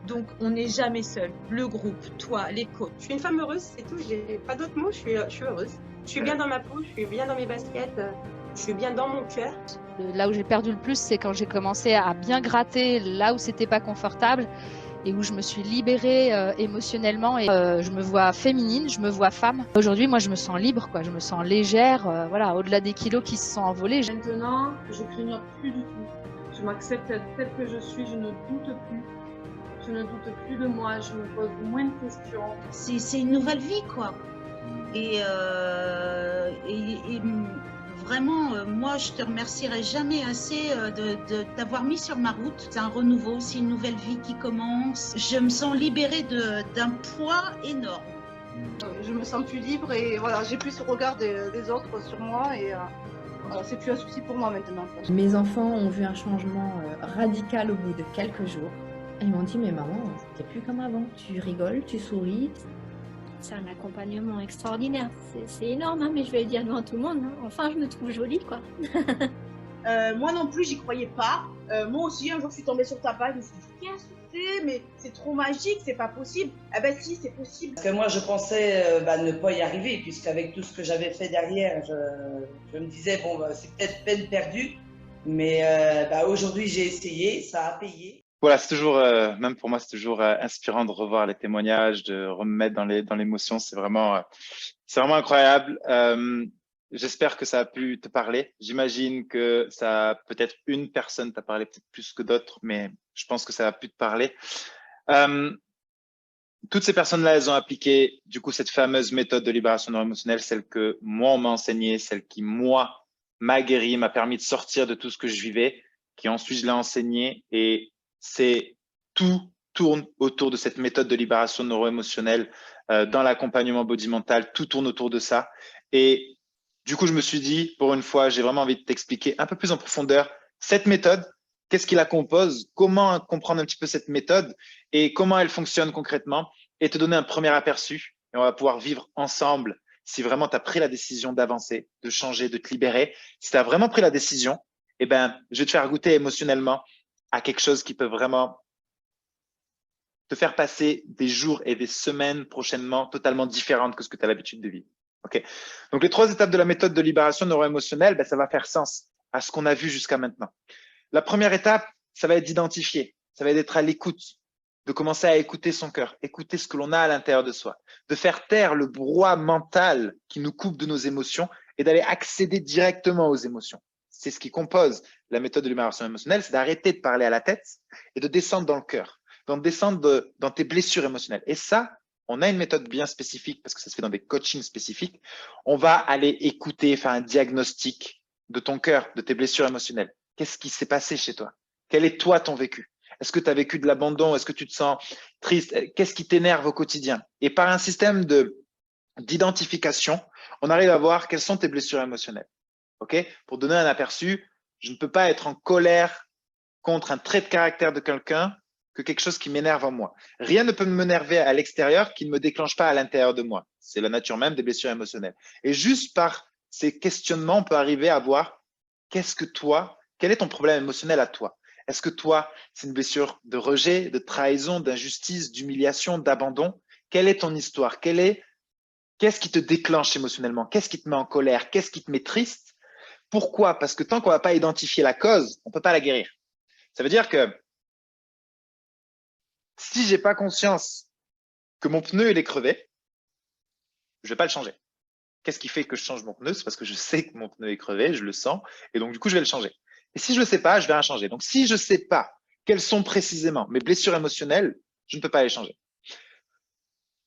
Donc, on n'est jamais seul. Le groupe, toi, les coachs. Je suis une femme heureuse, c'est tout. J'ai pas d'autres mots. Je suis heureuse. Je suis bien dans ma peau, je suis bien dans mes baskets, je suis bien dans mon cœur. Là où j'ai perdu le plus, c'est quand j'ai commencé à bien gratter là où c'était pas confortable et où je me suis libérée émotionnellement et je me vois féminine, je me vois femme. Aujourd'hui, moi, je me sens libre, quoi. Je me sens légère, voilà, au-delà des kilos qui se sont envolés. Maintenant, je clignote plus du tout. Je m'accepte telle que je suis, je ne doute plus. Je ne doute plus de moi, je me pose moins de questions. C'est une nouvelle vie, quoi. Et vraiment, moi, je te remercierai jamais assez de t'avoir mis sur ma route. C'est un renouveau, c'est une nouvelle vie qui commence. Je me sens libérée d'un poids énorme. Je me sens plus libre et voilà, j'ai plus ce regard des autres sur moi et voilà, c'est plus un souci pour moi maintenant. Mes enfants ont vu un changement radical au bout de quelques jours. Ils m'ont dit, mais maman, t'es plus comme avant. Tu rigoles, tu souris. C'est un accompagnement extraordinaire. C'est énorme, hein, mais je vais le dire devant tout le monde. Hein. Enfin, je me trouve jolie, quoi. Moi non plus, j'y croyais pas. Moi aussi, un jour, je suis tombée sur ta page. Je me suis dit, qu'est-ce que c'est? Mais c'est trop magique, c'est pas possible. Ah ben si, c'est possible. Parce que moi, je pensais ne pas y arriver, puisqu'avec tout ce que j'avais fait derrière, je me disais, bon, c'est peut-être peine perdue. Mais aujourd'hui, j'ai essayé, ça a payé. Voilà, c'est toujours, même pour moi, c'est toujours inspirant de revoir les témoignages, de remettre dans l'émotion. C'est vraiment incroyable. J'espère que ça a pu te parler. J'imagine que ça peut-être une personne t'a parlé, peut-être plus que d'autres, mais je pense que ça a pu te parler. Toutes ces personnes-là, elles ont appliqué du coup cette fameuse méthode de libération neuroémotionnelle, celle que moi on m'a enseignée, celle qui moi m'a guéri, m'a permis de sortir de tout ce que je vivais, qui ensuite je l'ai enseignée et tout tourne autour de cette méthode de libération neuro-émotionnelle dans l'accompagnement body mental, tout tourne autour de ça. Et du coup, je me suis dit, pour une fois, j'ai vraiment envie de t'expliquer un peu plus en profondeur cette méthode, qu'est-ce qui la compose, comment comprendre un petit peu cette méthode et comment elle fonctionne concrètement et te donner un premier aperçu. Et on va pouvoir vivre ensemble si vraiment tu as pris la décision d'avancer, de changer, de te libérer. Si tu as vraiment pris la décision, eh ben, je vais te faire goûter émotionnellement à quelque chose qui peut vraiment te faire passer des jours et des semaines prochainement totalement différentes que ce que tu as l'habitude de vivre. Okay. Donc, les 3 étapes de la méthode de libération neuro-émotionnelle, ben, ça va faire sens à ce qu'on a vu jusqu'à maintenant. La première étape, ça va être d'identifier, ça va être d'être à l'écoute, de commencer à écouter son cœur, écouter ce que l'on a à l'intérieur de soi, de faire taire le brouhaha mental qui nous coupe de nos émotions et d'aller accéder directement aux émotions. C'est ce qui compose la méthode de libération émotionnelle, c'est d'arrêter de parler à la tête et de descendre dans le cœur, de descendre dans tes blessures émotionnelles. Et ça, on a une méthode bien spécifique parce que ça se fait dans des coachings spécifiques. On va aller écouter, faire un diagnostic de ton cœur, de tes blessures émotionnelles. Qu'est-ce qui s'est passé chez toi? Quel est toi ton vécu? Est-ce que tu as vécu de l'abandon? Est-ce que tu te sens triste? Qu'est-ce qui t'énerve au quotidien? Et par un système d'identification, on arrive à voir quelles sont tes blessures émotionnelles. Okay? Pour donner un aperçu, je ne peux pas être en colère contre un trait de caractère de quelqu'un que quelque chose qui m'énerve en moi. Rien ne peut m'énerver à l'extérieur qui ne me déclenche pas à l'intérieur de moi. C'est la nature même des blessures émotionnelles. Et juste par ces questionnements, on peut arriver à voir quel est ton problème émotionnel à toi? Est-ce que toi, c'est une blessure de rejet, de trahison, d'injustice, d'humiliation, d'abandon? Quelle est ton histoire? Qu'est-ce qui te déclenche émotionnellement? Qu'est-ce qui te met en colère? Qu'est-ce qui te met triste? Pourquoi? Parce que tant qu'on ne va pas identifier la cause, on ne peut pas la guérir. Ça veut dire que si je n'ai pas conscience que mon pneu il est crevé, je ne vais pas le changer. Qu'est-ce qui fait que je change mon pneu? C'est parce que je sais que mon pneu est crevé, je le sens, et donc du coup, je vais le changer. Et si je ne le sais pas, je vais rien changer. Donc, si je ne sais pas quelles sont précisément mes blessures émotionnelles, je ne peux pas les changer.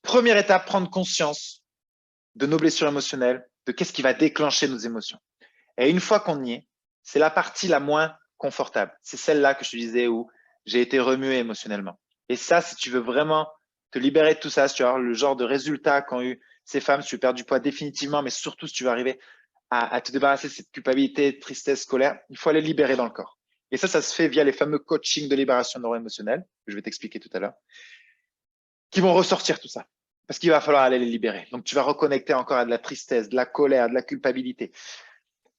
Première étape, prendre conscience de nos blessures émotionnelles, de qu'est-ce qui va déclencher nos émotions. Et une fois qu'on y est, c'est la partie la moins confortable. C'est celle-là que je te disais où j'ai été remué émotionnellement. Et ça, si tu veux vraiment te libérer de tout ça, si tu veux avoir le genre de résultat qu'ont eu ces femmes, si tu veux perdre du poids définitivement, mais surtout si tu veux arriver à te débarrasser de cette culpabilité, tristesse, colère, il faut aller libérer dans le corps. Et ça se fait via les fameux coachings de libération neuro-émotionnelle, que je vais t'expliquer tout à l'heure, qui vont ressortir tout ça. Parce qu'il va falloir aller les libérer. Donc, tu vas reconnecter encore à de la tristesse, de la colère, de la culpabilité.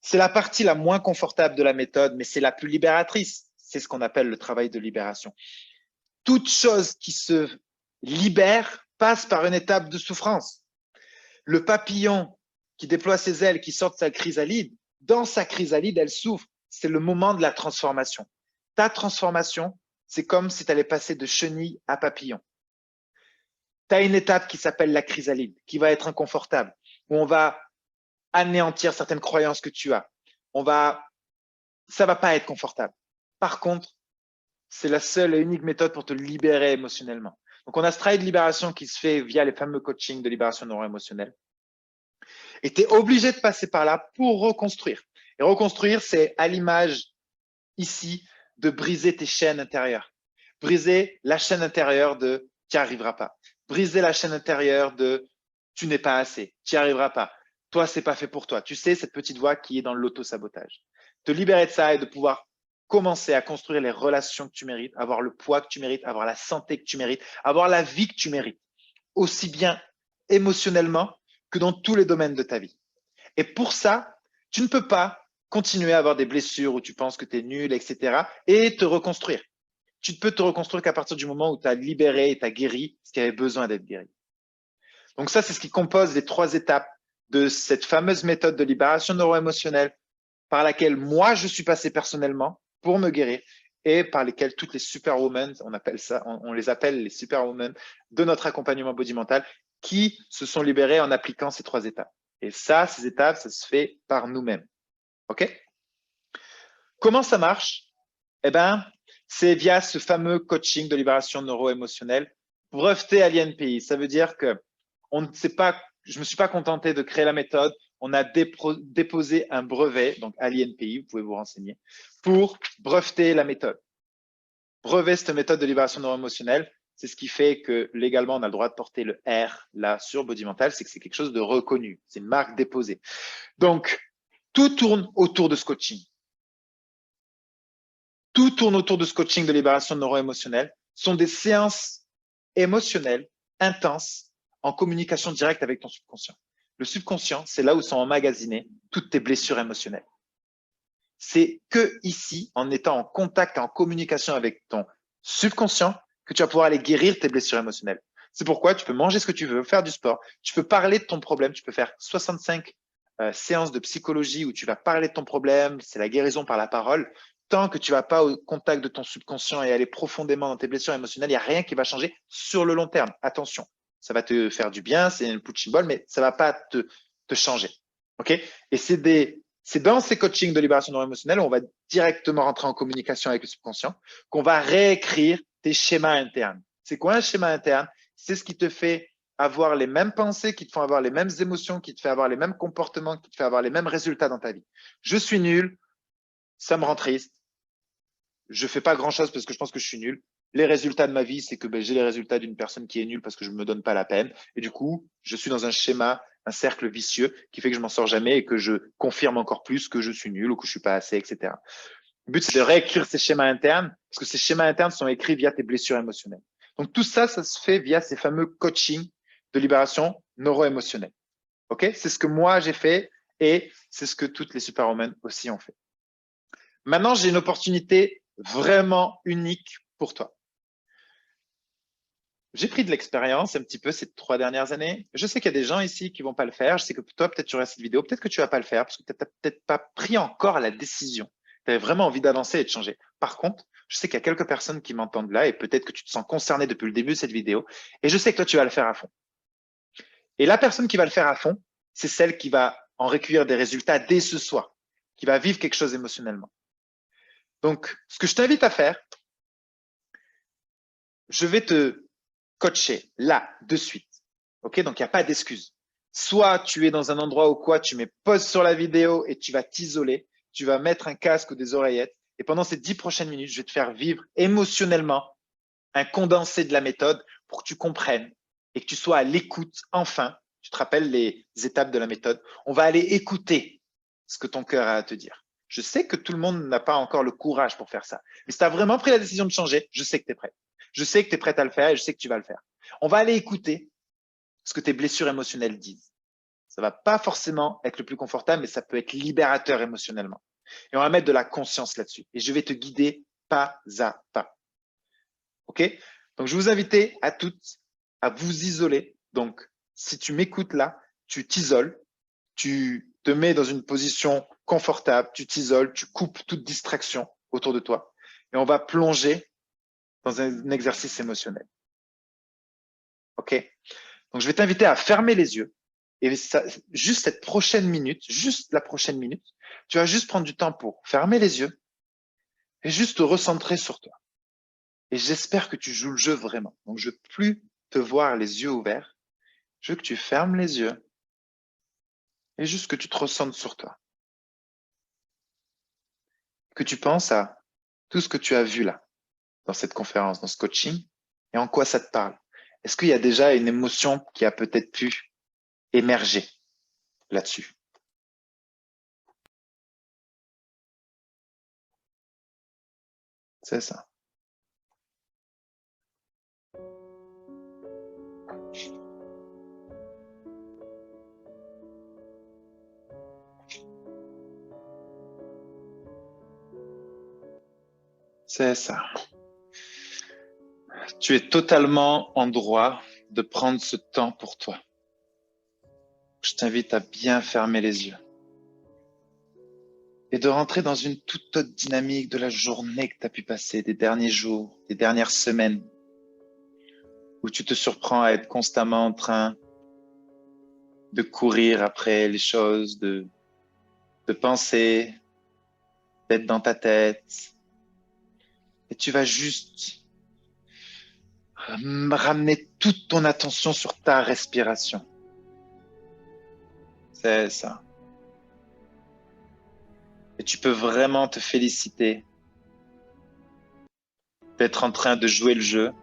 C'est la partie la moins confortable de la méthode, mais c'est la plus libératrice. C'est ce qu'on appelle le travail de libération. Toute chose qui se libère passe par une étape de souffrance. Le papillon qui déploie ses ailes, qui sort de sa chrysalide, dans sa chrysalide, elle souffre. C'est le moment de la transformation. Ta transformation, c'est comme si tu allais passer de chenille à papillon. Tu as une étape qui s'appelle la chrysalide, qui va être inconfortable, où on va anéantir certaines croyances que tu as. Ça va pas être confortable. Par contre, c'est la seule et unique méthode pour te libérer émotionnellement. Donc, on a ce travail de libération qui se fait via les fameux coachings de libération neuro-émotionnelle. Et tu es obligé de passer par là pour reconstruire. Et reconstruire, c'est à l'image ici de briser tes chaînes intérieures. Briser la chaîne intérieure de « tu n'y arriveras pas ». Briser la chaîne intérieure de « tu n'es pas assez, tu n'y arriveras pas ». Toi, c'est pas fait pour toi. Tu sais, cette petite voix qui est dans l'auto-sabotage. Te libérer de ça et de pouvoir commencer à construire les relations que tu mérites, avoir le poids que tu mérites, avoir la santé que tu mérites, avoir la vie que tu mérites, aussi bien émotionnellement que dans tous les domaines de ta vie. Et pour ça, tu ne peux pas continuer à avoir des blessures où tu penses que tu es nul, etc. et te reconstruire. Tu ne peux te reconstruire qu'à partir du moment où tu as libéré et tu as guéri ce qui avait besoin d'être guéri. Donc ça, c'est ce qui compose les 3 étapes de cette fameuse méthode de libération neuro-émotionnelle par laquelle moi, je suis passé personnellement pour me guérir et par lesquelles toutes les superwomen, on les appelle les superwomen de notre accompagnement body mental qui se sont libérées en appliquant ces 3 étapes. Et ça, ces étapes, ça se fait par nous-mêmes. OK? Comment ça marche? Eh bien, c'est via ce fameux coaching de libération neuro-émotionnelle breveté à l'INPI. Ça veut dire que je ne me suis pas contenté de créer la méthode. On a déposé un brevet, donc à l'INPI, vous pouvez vous renseigner, pour breveter la méthode. Brevet cette méthode de libération neuro-émotionnelle, c'est ce qui fait que légalement, on a le droit de porter le R là sur Body Mental, c'est que c'est quelque chose de reconnu, c'est une marque déposée. Donc, tout tourne autour de ce coaching. Tout tourne autour de ce coaching de libération neuro-émotionnelle. Ce sont des séances émotionnelles intenses en communication directe avec ton subconscient. Le subconscient, c'est là où sont emmagasinées toutes tes blessures émotionnelles. C'est que ici, en étant en contact, en communication avec ton subconscient, que tu vas pouvoir aller guérir tes blessures émotionnelles. C'est pourquoi tu peux manger ce que tu veux, faire du sport, tu peux parler de ton problème, tu peux faire 65 séances de psychologie où tu vas parler de ton problème, c'est la guérison par la parole. Tant que tu ne vas pas au contact de ton subconscient et aller profondément dans tes blessures émotionnelles, il n'y a rien qui va changer sur le long terme. Attention, ça va te faire du bien, c'est une punching ball, mais ça ne va pas te changer. Okay? Et c'est dans ces coachings de libération neuro-émotionnelle où on va directement rentrer en communication avec le subconscient qu'on va réécrire tes schémas internes. C'est quoi un schéma interne? C'est ce qui te fait avoir les mêmes pensées, qui te font avoir les mêmes émotions, qui te fait avoir les mêmes comportements, qui te fait avoir les mêmes résultats dans ta vie. Je suis nul, ça me rend triste. Je fais pas grand-chose parce que je pense que je suis nul. Les résultats de ma vie, c'est que j'ai les résultats d'une personne qui est nulle parce que je ne me donne pas la peine. Et du coup, je suis dans un schéma, un cercle vicieux qui fait que je m'en sors jamais et que je confirme encore plus que je suis nul ou que je suis pas assez, etc. Le but, c'est de réécrire ces schémas internes parce que ces schémas internes sont écrits via tes blessures émotionnelles. Donc, tout ça, ça se fait via ces fameux coachings de libération neuro-émotionnelle. OK? C'est ce que moi, j'ai fait et c'est ce que toutes les superwomen aussi ont fait. Maintenant, j'ai une opportunité vraiment unique pour toi. J'ai pris de l'expérience un petit peu ces 3 dernières années. Je sais qu'il y a des gens ici qui vont pas le faire. Je sais que toi, peut-être tu regardes cette vidéo, peut-être que tu vas pas le faire parce que tu n'as peut-être pas pris encore la décision. Tu avais vraiment envie d'avancer et de changer. Par contre, je sais qu'il y a quelques personnes qui m'entendent là et peut-être que tu te sens concerné depuis le début de cette vidéo. Et je sais que toi, tu vas le faire à fond. Et la personne qui va le faire à fond, c'est celle qui va en recueillir des résultats dès ce soir, qui va vivre quelque chose émotionnellement. Donc, ce que je t'invite à faire, je vais te coacher là, de suite. OK? Donc, il n'y a pas d'excuse. Soit tu es dans un endroit où tu mets pause sur la vidéo et tu vas t'isoler, tu vas mettre un casque ou des oreillettes Et pendant ces 10 prochaines minutes, je vais te faire vivre émotionnellement un condensé de la méthode pour que tu comprennes et que tu sois à l'écoute enfin. Tu te rappelles les étapes de la méthode? On va aller écouter ce que ton cœur a à te dire. Je sais que tout le monde n'a pas encore le courage pour faire ça. Mais si tu as vraiment pris la décision de changer, je sais que tu es prête. Je sais que tu es prête à le faire et je sais que tu vas le faire. On va aller écouter ce que tes blessures émotionnelles disent. Ça va pas forcément être le plus confortable, mais ça peut être libérateur émotionnellement. Et on va mettre de la conscience là-dessus. Et je vais te guider pas à pas. OK? Donc, je vous invite à toutes à vous isoler. Donc, si tu m'écoutes là, tu t'isoles, tu te mets dans une position confortable, tu t'isoles, tu coupes toute distraction autour de toi. Et on va plonger dans un exercice émotionnel. OK? Donc, je vais t'inviter à fermer les yeux. Et ça, juste cette prochaine minute, juste la prochaine minute, tu vas juste prendre du temps pour fermer les yeux et juste te recentrer sur toi. Et j'espère que tu joues le jeu vraiment. Donc, je ne veux plus te voir les yeux ouverts. Je veux que tu fermes les yeux et juste que tu te recentres sur toi. Que tu penses à tout ce que tu as vu là, dans cette conférence, dans ce coaching, et en quoi ça te parle. Est-ce qu'il y a déjà une émotion qui a peut-être pu émerger là-dessus? C'est ça. C'est ça. Tu es totalement en droit de prendre ce temps pour toi. Je t'invite à bien fermer les yeux et de rentrer dans une toute autre dynamique de la journée que tu as pu passer, des derniers jours, des dernières semaines, où tu te surprends à être constamment en train de courir après les choses, de penser, d'être dans ta tête. Et tu vas juste ramener toute ton attention sur ta respiration. C'est ça. Et tu peux vraiment te féliciter d'être en train de jouer le jeu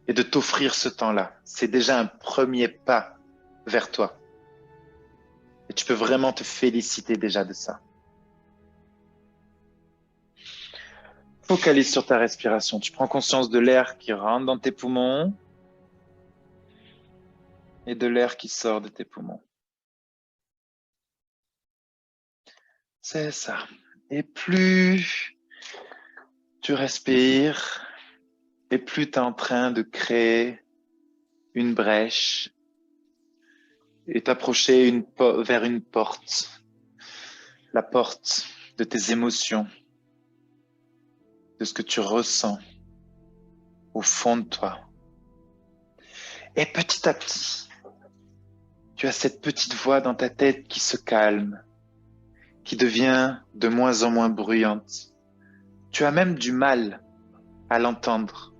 et de t'offrir ce temps-là. C'est déjà un premier pas vers toi. Et tu peux vraiment te féliciter déjà de ça. Focalise sur ta respiration. Tu prends conscience de l'air qui rentre dans tes poumons et de l'air qui sort de tes poumons. C'est ça. Et plus tu respires, et plus tu es en train de créer une brèche et t'approcher vers une porte, la porte de tes émotions, de ce que tu ressens au fond de toi. Et petit à petit, tu as cette petite voix dans ta tête qui se calme, qui devient de moins en moins bruyante. Tu as même du mal à l'entendre.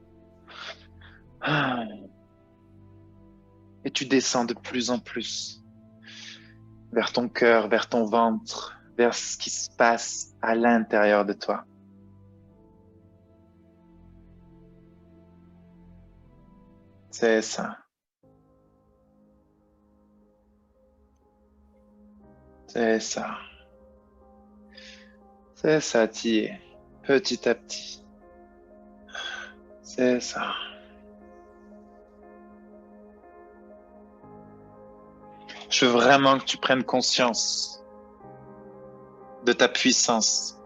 Et tu descends de plus en plus vers ton cœur, vers ton ventre, vers ce qui se passe à l'intérieur de toi. C'est ça. C'est ça. C'est ça, t'y es, petit à petit. C'est ça. Je veux vraiment que tu prennes conscience de ta puissance,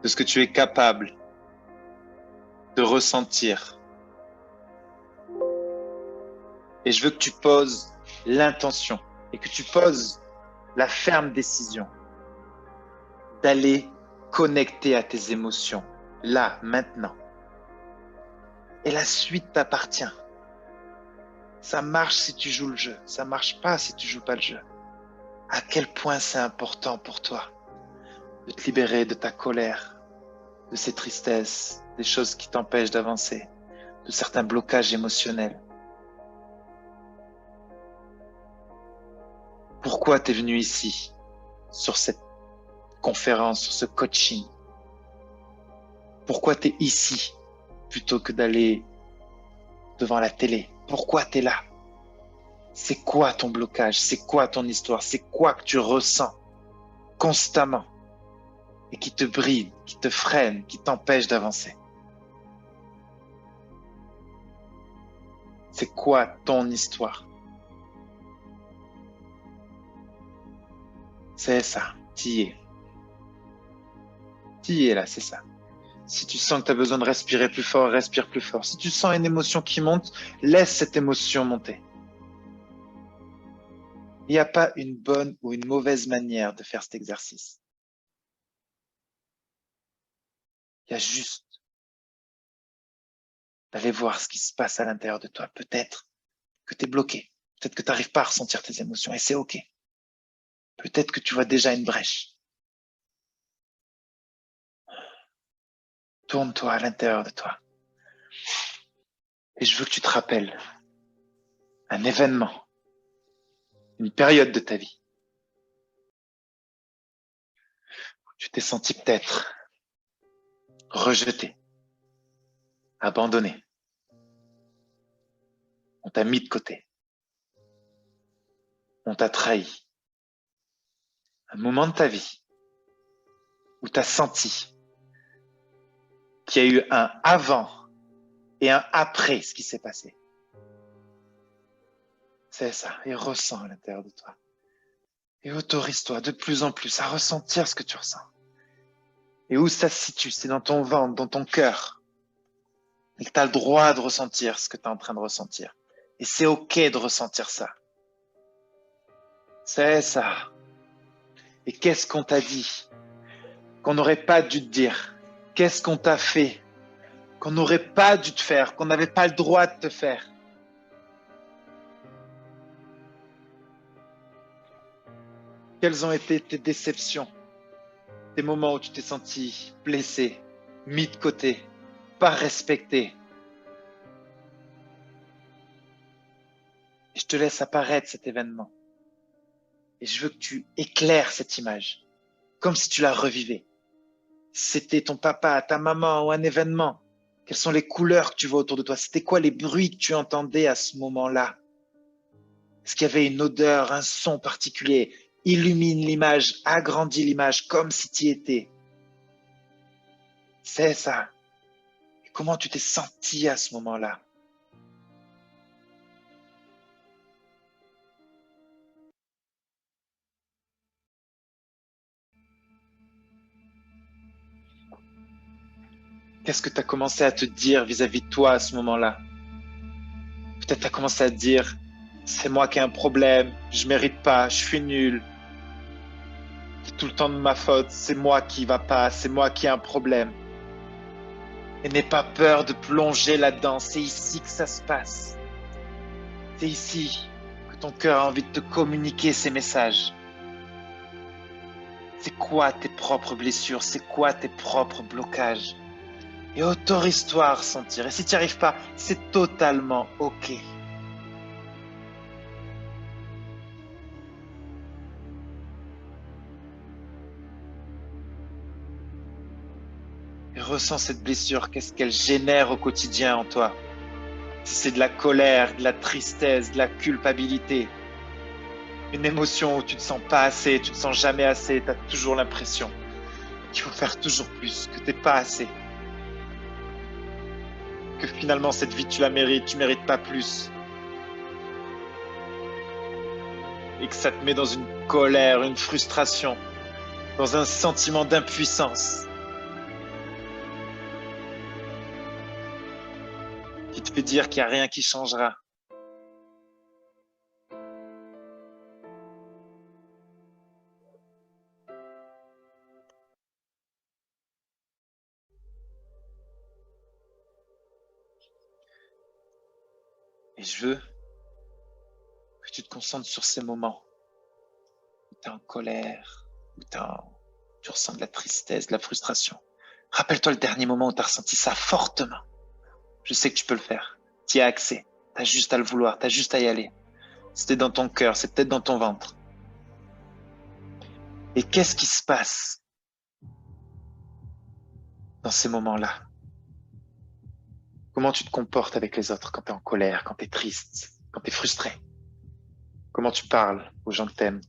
de ce que tu es capable de ressentir. Et je veux que tu poses l'intention et que tu poses la ferme décision d'aller connecter à tes émotions, là, maintenant. Et la suite t'appartient. Ça marche si tu joues le jeu, ça marche pas si tu joues pas le jeu. À quel point c'est important pour toi de te libérer de ta colère, de ces tristesses, des choses qui t'empêchent d'avancer, de certains blocages émotionnels. Pourquoi tu es venu ici, sur cette conférence, sur ce coaching? Pourquoi tu es ici plutôt que d'aller devant la télé? Pourquoi tu es là? C'est quoi ton blocage? C'est quoi ton histoire? C'est quoi que tu ressens constamment et qui te bride, qui te freine, qui t'empêche d'avancer? C'est quoi ton histoire? C'est ça, t'y es. T'y es là, c'est ça. Si tu sens que tu as besoin de respirer plus fort, respire plus fort. Si tu sens une émotion qui monte, laisse cette émotion monter. Il n'y a pas une bonne ou une mauvaise manière de faire cet exercice. Il y a juste d'aller voir ce qui se passe à l'intérieur de toi. Peut-être que tu es bloqué. Peut-être que tu n'arrives pas à ressentir tes émotions et c'est OK. Peut-être que tu vois déjà une brèche. Tourne-toi à l'intérieur de toi. Et je veux que tu te rappelles un événement, une période de ta vie où tu t'es senti peut-être rejeté, abandonné. On t'a mis de côté. On t'a trahi. Un moment de ta vie où tu as senti qu'il y a eu un avant et un après ce qui s'est passé. C'est ça, et ressens à l'intérieur de toi. Et autorise-toi de plus en plus à ressentir ce que tu ressens. Et où ça se situe? C'est dans ton ventre, dans ton cœur. Et que tu as le droit de ressentir ce que tu es en train de ressentir. Et c'est OK de ressentir ça. C'est ça. Et qu'est-ce qu'on t'a dit qu'on n'aurait pas dû te dire? Qu'est-ce qu'on t'a fait qu'on n'aurait pas dû te faire, qu'on n'avait pas le droit de te faire? Quelles ont été tes déceptions? Des moments où tu t'es senti blessé, mis de côté, pas respecté? Et je te laisse apparaître cet événement. Et je veux que tu éclaires cette image, comme si tu la revivais. C'était ton papa, ta maman ou un événement. Quelles sont les couleurs que tu vois autour de toi? C'était quoi les bruits que tu entendais à ce moment-là? Est-ce qu'il y avait une odeur, un son particulier? Illumine l'image, agrandis l'image comme si tu y étais. C'est ça. Et comment tu t'es senti à ce moment-là? Qu'est-ce que tu as commencé à te dire vis-à-vis de toi à ce moment-là? Peut-être tu as commencé à te dire, c'est moi qui ai un problème, je mérite pas, je suis nul. C'est tout le temps de ma faute, c'est moi qui va pas, c'est moi qui ai un problème. Et n'aie pas peur de plonger là-dedans, c'est ici que ça se passe. C'est ici que ton cœur a envie de te communiquer ces messages. C'est quoi tes propres blessures? C'est quoi tes propres blocages? Et autorise-toi à ressentir. Et si tu n'y arrives pas, c'est totalement OK. Et ressens cette blessure, qu'est-ce qu'elle génère au quotidien en toi? Si c'est de la colère, de la tristesse, de la culpabilité, une émotion où tu ne te sens pas assez, tu ne te sens jamais assez, tu as toujours l'impression qu'il faut faire toujours plus, que tu n'es pas assez. Que finalement cette vie tu la mérites, tu ne mérites pas plus. Et que ça te met dans une colère, une frustration, dans un sentiment d'impuissance. Qui te fait dire qu'il n'y a rien qui changera. Et je veux que tu te concentres sur ces moments où tu es en colère, où tu ressens de la tristesse, de la frustration. Rappelle-toi le dernier moment où tu as ressenti ça fortement. Je sais que tu peux le faire. Tu y as accès. Tu as juste à le vouloir, tu as juste à y aller. C'était dans ton cœur, c'est peut-être dans ton ventre. Et qu'est-ce qui se passe dans ces moments-là? Comment tu te comportes avec les autres quand tu es en colère, quand tu es triste, quand tu es frustré? Comment tu parles aux gens que tu aimes?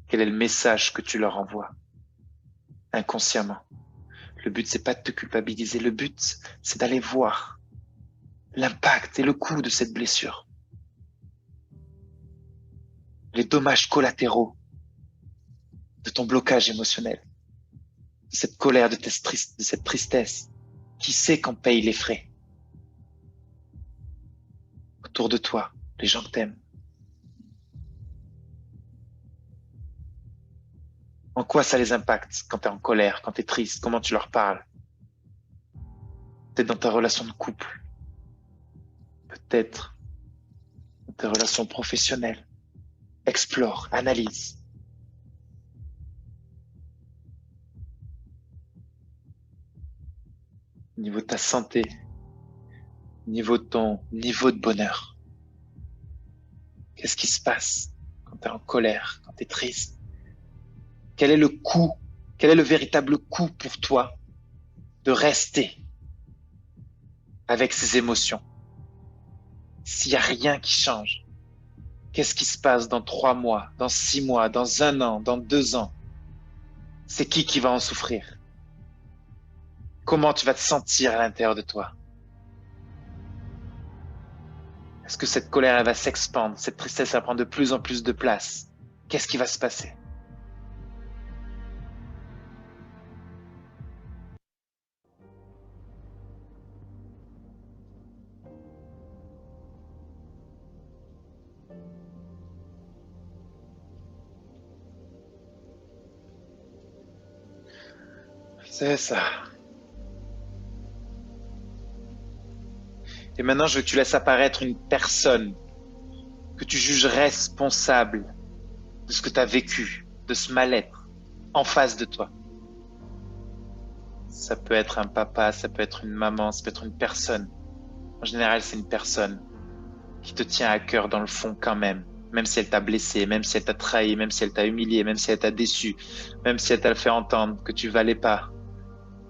Quel est le message que tu leur envoies inconsciemment? Le but, c'est pas de te culpabiliser. Le but, c'est d'aller voir l'impact et le coût de cette blessure. Les dommages collatéraux de ton blocage émotionnel, de cette colère, de cette tristesse. Qui sait qu'en paye les frais? Autour de toi, les gens que t'aimes. En quoi ça les impacte quand tu es en colère, quand tu es triste? Comment tu leur parles? Peut-être dans ta relation de couple. Peut-être dans tes relations professionnelles. Explore, analyse. Au niveau de ta santé, au niveau de ton niveau de bonheur. Qu'est-ce qui se passe quand tu es en colère, quand tu es triste? Quel est le coût, quel est le véritable coût pour toi de rester avec ces émotions? S'il n'y a rien qui change, qu'est-ce qui se passe dans 3 mois, dans 6 mois, dans 1 an, dans 2 ans? C'est qui va en souffrir? Comment tu vas te sentir à l'intérieur de toi? Est-ce que cette colère elle va s'expandre? Cette tristesse va prendre de plus en plus de place? Qu'est-ce qui va se passer? C'est ça. Et maintenant, je veux que tu laisses apparaître une personne que tu juges responsable de ce que tu as vécu, de ce mal-être, en face de toi. Ça peut être un papa, ça peut être une maman, ça peut être une personne. En général, c'est une personne qui te tient à cœur dans le fond quand même si elle t'a blessé, même si elle t'a trahi, même si elle t'a humilié, même si elle t'a déçu, même si elle t'a fait entendre que tu valais pas,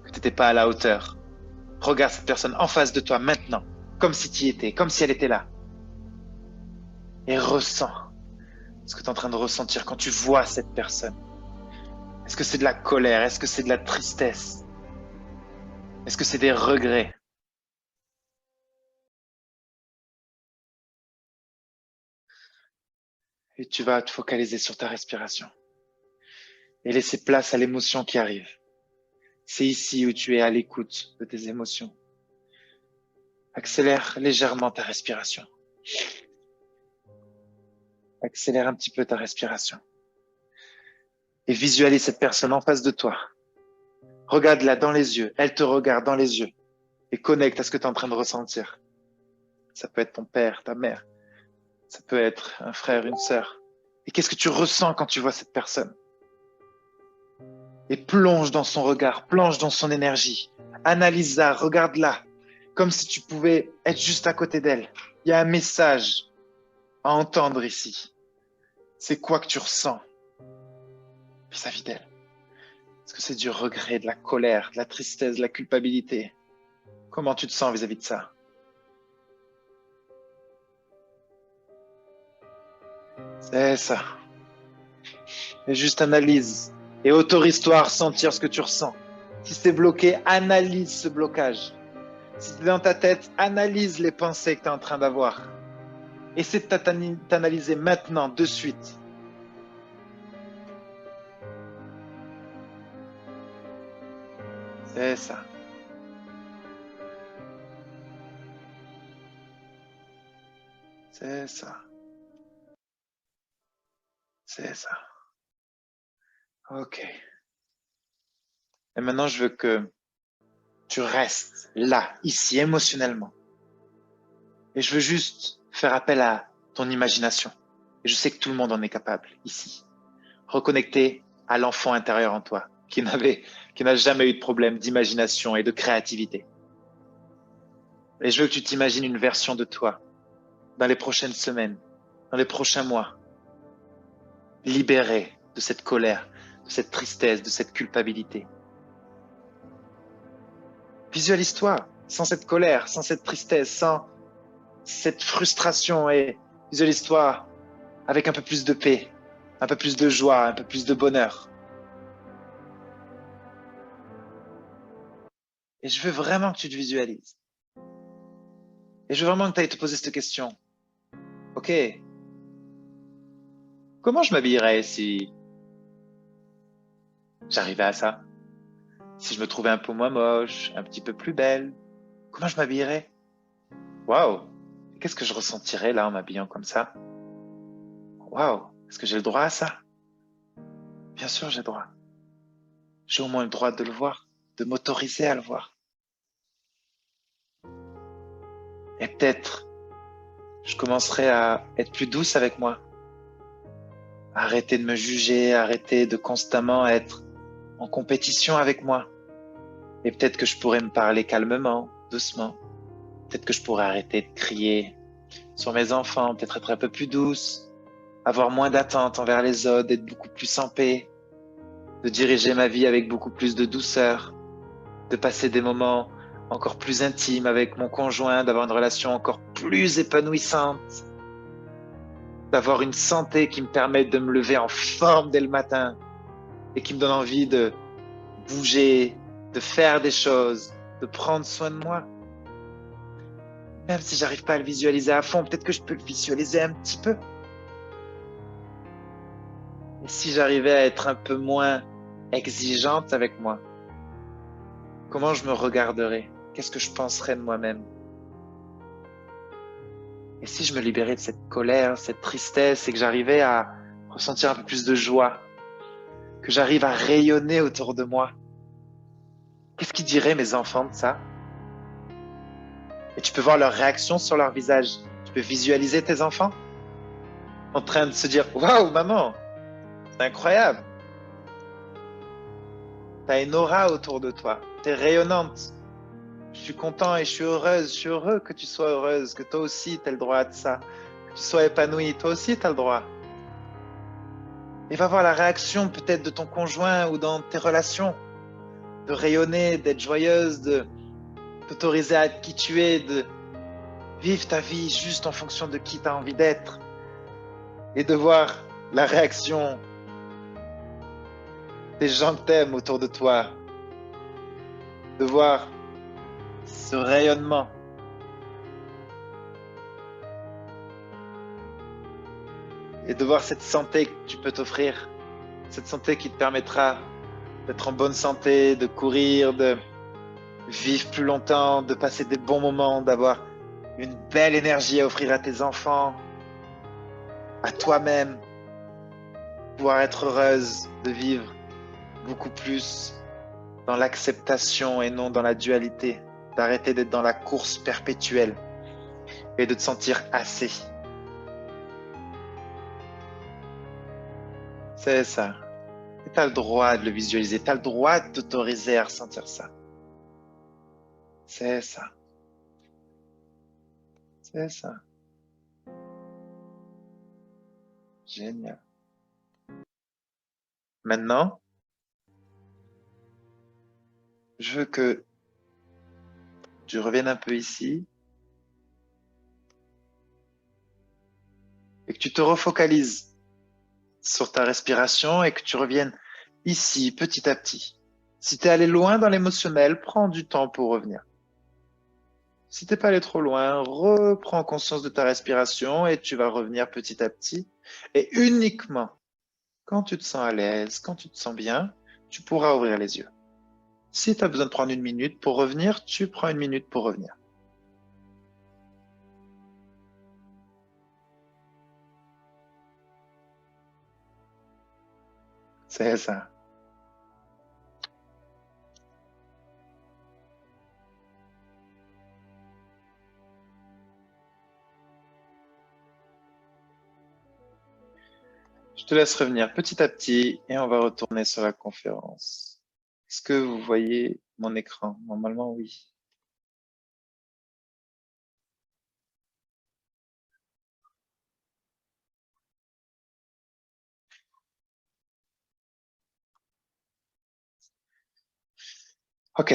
que tu n'étais pas à la hauteur. Regarde cette personne en face de toi maintenant, comme si tu y étais, comme si elle était là. Et ressens ce que tu es en train de ressentir quand tu vois cette personne. Est-ce que c'est de la colère? Est-ce que c'est de la tristesse? Est-ce que c'est des regrets? Et tu vas te focaliser sur ta respiration et laisser place à l'émotion qui arrive. C'est ici où tu es à l'écoute de tes émotions. Accélère légèrement ta respiration. Accélère un petit peu ta respiration. Et visualise cette personne en face de toi. Regarde-la dans les yeux. Elle te regarde dans les yeux. Et connecte à ce que tu es en train de ressentir. Ça peut être ton père, ta mère. Ça peut être un frère, une sœur. Et qu'est-ce que tu ressens quand tu vois cette personne? Et plonge dans son regard, plonge dans son énergie. Analyse-la, regarde-la. Comme si tu pouvais être juste à côté d'elle. Il y a un message à entendre ici. C'est quoi que tu ressens vis-à-vis d'elle? Est-ce que c'est du regret, de la colère, de la tristesse, de la culpabilité? Comment tu te sens vis-à-vis de ça? C'est ça. Et juste analyse et autorise-toi à ressentir ce que tu ressens. Si c'est bloqué, analyse ce blocage. Si c'est dans ta tête, analyse les pensées que tu es en train d'avoir. Essaie de t'analyser maintenant, de suite. C'est ça. C'est ça. C'est ça. Ok. Et maintenant, je veux que tu restes là, ici, émotionnellement. Et je veux juste faire appel à ton imagination. Et je sais que tout le monde en est capable, ici. Reconnecter à l'enfant intérieur en toi, qui n'a jamais eu de problème d'imagination et de créativité. Et je veux que tu t'imagines une version de toi, dans les prochaines semaines, dans les prochains mois, libérée de cette colère, de cette tristesse, de cette culpabilité. Visualise-toi sans cette colère, sans cette tristesse, sans cette frustration et visualise-toi avec un peu plus de paix, un peu plus de joie, un peu plus de bonheur. Et je veux vraiment que tu te visualises. Et je veux vraiment que tu ailles te poser cette question. Ok, comment je m'habillerais si j'arrivais à ça? Si je me trouvais un peu moins moche, un petit peu plus belle, comment je m'habillerais? Waouh! Qu'est-ce que je ressentirais là en m'habillant comme ça? Waouh! Est-ce que j'ai le droit à ça? Bien sûr, j'ai le droit. J'ai au moins le droit de le voir, de m'autoriser à le voir. Et peut-être, je commencerai à être plus douce avec moi. Arrêter de me juger, arrêter de constamment être en compétition avec moi. Et peut-être que je pourrais me parler calmement, doucement. Peut-être que je pourrais arrêter de crier sur mes enfants, peut-être être un peu plus douce, avoir moins d'attentes envers les autres, d'être beaucoup plus en paix, de diriger ma vie avec beaucoup plus de douceur, de passer des moments encore plus intimes avec mon conjoint, d'avoir une relation encore plus épanouissante, d'avoir une santé qui me permet de me lever en forme dès le matin et qui me donne envie de bouger, de faire des choses, de prendre soin de moi. Même si j'arrive pas à le visualiser à fond, peut-être que je peux le visualiser un petit peu. Et si j'arrivais à être un peu moins exigeante avec moi, comment je me regarderais? Qu'est-ce que je penserais de moi-même? Et si je me libérais de cette colère, cette tristesse, et que j'arrivais à ressentir un peu plus de joie, que j'arrive à rayonner autour de moi, qu'est-ce qu'ils diraient mes enfants de ça? Et tu peux voir leur réaction sur leur visage. Tu peux visualiser tes enfants en train de se dire « Waouh, maman, c'est incroyable! Tu as une aura autour de toi, tu es rayonnante. Je suis content et je suis heureuse, je suis heureux que tu sois heureuse, que toi aussi tu as le droit de ça, que tu sois épanouie, toi aussi tu as le droit. » Et va voir la réaction peut-être de ton conjoint ou dans tes relations, de rayonner, d'être joyeuse, de t'autoriser à être qui tu es, de vivre ta vie juste en fonction de qui tu as envie d'être et de voir la réaction des gens que t'aimes autour de toi, de voir ce rayonnement. Et de voir cette santé que tu peux t'offrir, cette santé qui te permettra d'être en bonne santé, de courir, de vivre plus longtemps, de passer des bons moments, d'avoir une belle énergie à offrir à tes enfants, à toi-même, pouvoir être heureuse de vivre beaucoup plus dans l'acceptation et non dans la dualité, d'arrêter d'être dans la course perpétuelle et de te sentir assez. C'est ça. Et tu as le droit de le visualiser, tu as le droit de t'autoriser à ressentir ça. C'est ça. C'est ça. Génial. Maintenant, je veux que tu reviennes un peu ici et que tu te refocalises sur ta respiration et que tu reviennes ici petit à petit. Si tu es allé loin dans l'émotionnel, prends du temps pour revenir. Si tu n'es pas allé trop loin, reprends conscience de ta respiration et tu vas revenir petit à petit. Et uniquement quand tu te sens à l'aise, quand tu te sens bien, tu pourras ouvrir les yeux. Si tu as besoin de prendre une minute pour revenir, tu prends une minute pour revenir. C'est ça. Je te laisse revenir petit à petit et on va retourner sur la conférence. Est-ce que vous voyez mon écran? Normalement, oui. Ok.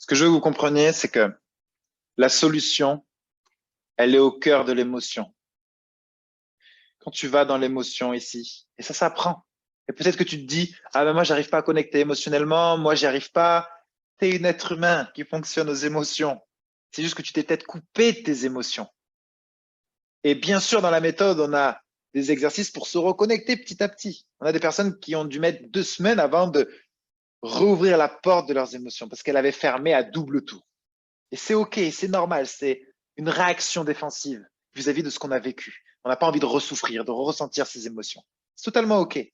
Ce que je veux que vous compreniez, c'est que la solution, elle est au cœur de l'émotion. Quand tu vas dans l'émotion ici, et ça s'apprend. Et peut-être que tu te dis, ah ben moi, j'arrive pas à connecter émotionnellement, moi, j'y arrive pas. Tu es un être humain qui fonctionne aux émotions. C'est juste que tu t'es peut-être coupé de tes émotions. Et bien sûr, dans la méthode, on a des exercices pour se reconnecter petit à petit. On a des personnes qui ont dû mettre 2 semaines avant de rouvrir la porte de leurs émotions parce qu'elle avait fermé à double tour. Et c'est OK, c'est normal, c'est une réaction défensive vis-à-vis de ce qu'on a vécu. On n'a pas envie de ressouffrir, de ressentir ces émotions. C'est totalement OK. Mais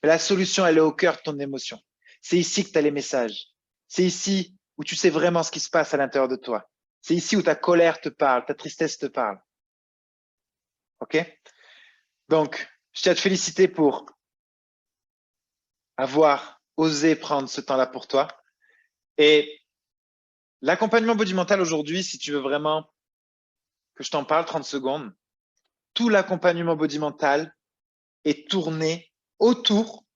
la solution, elle est au cœur de ton émotion. C'est ici que tu as les messages. C'est ici où tu sais vraiment ce qui se passe à l'intérieur de toi. C'est ici où ta colère te parle, ta tristesse te parle. OK? Donc, je tiens à te féliciter pour avoir osé prendre ce temps-là pour toi. Et l'accompagnement body mental aujourd'hui, si tu veux vraiment que je t'en parle 30 secondes, tout l'accompagnement body mental est tourné autour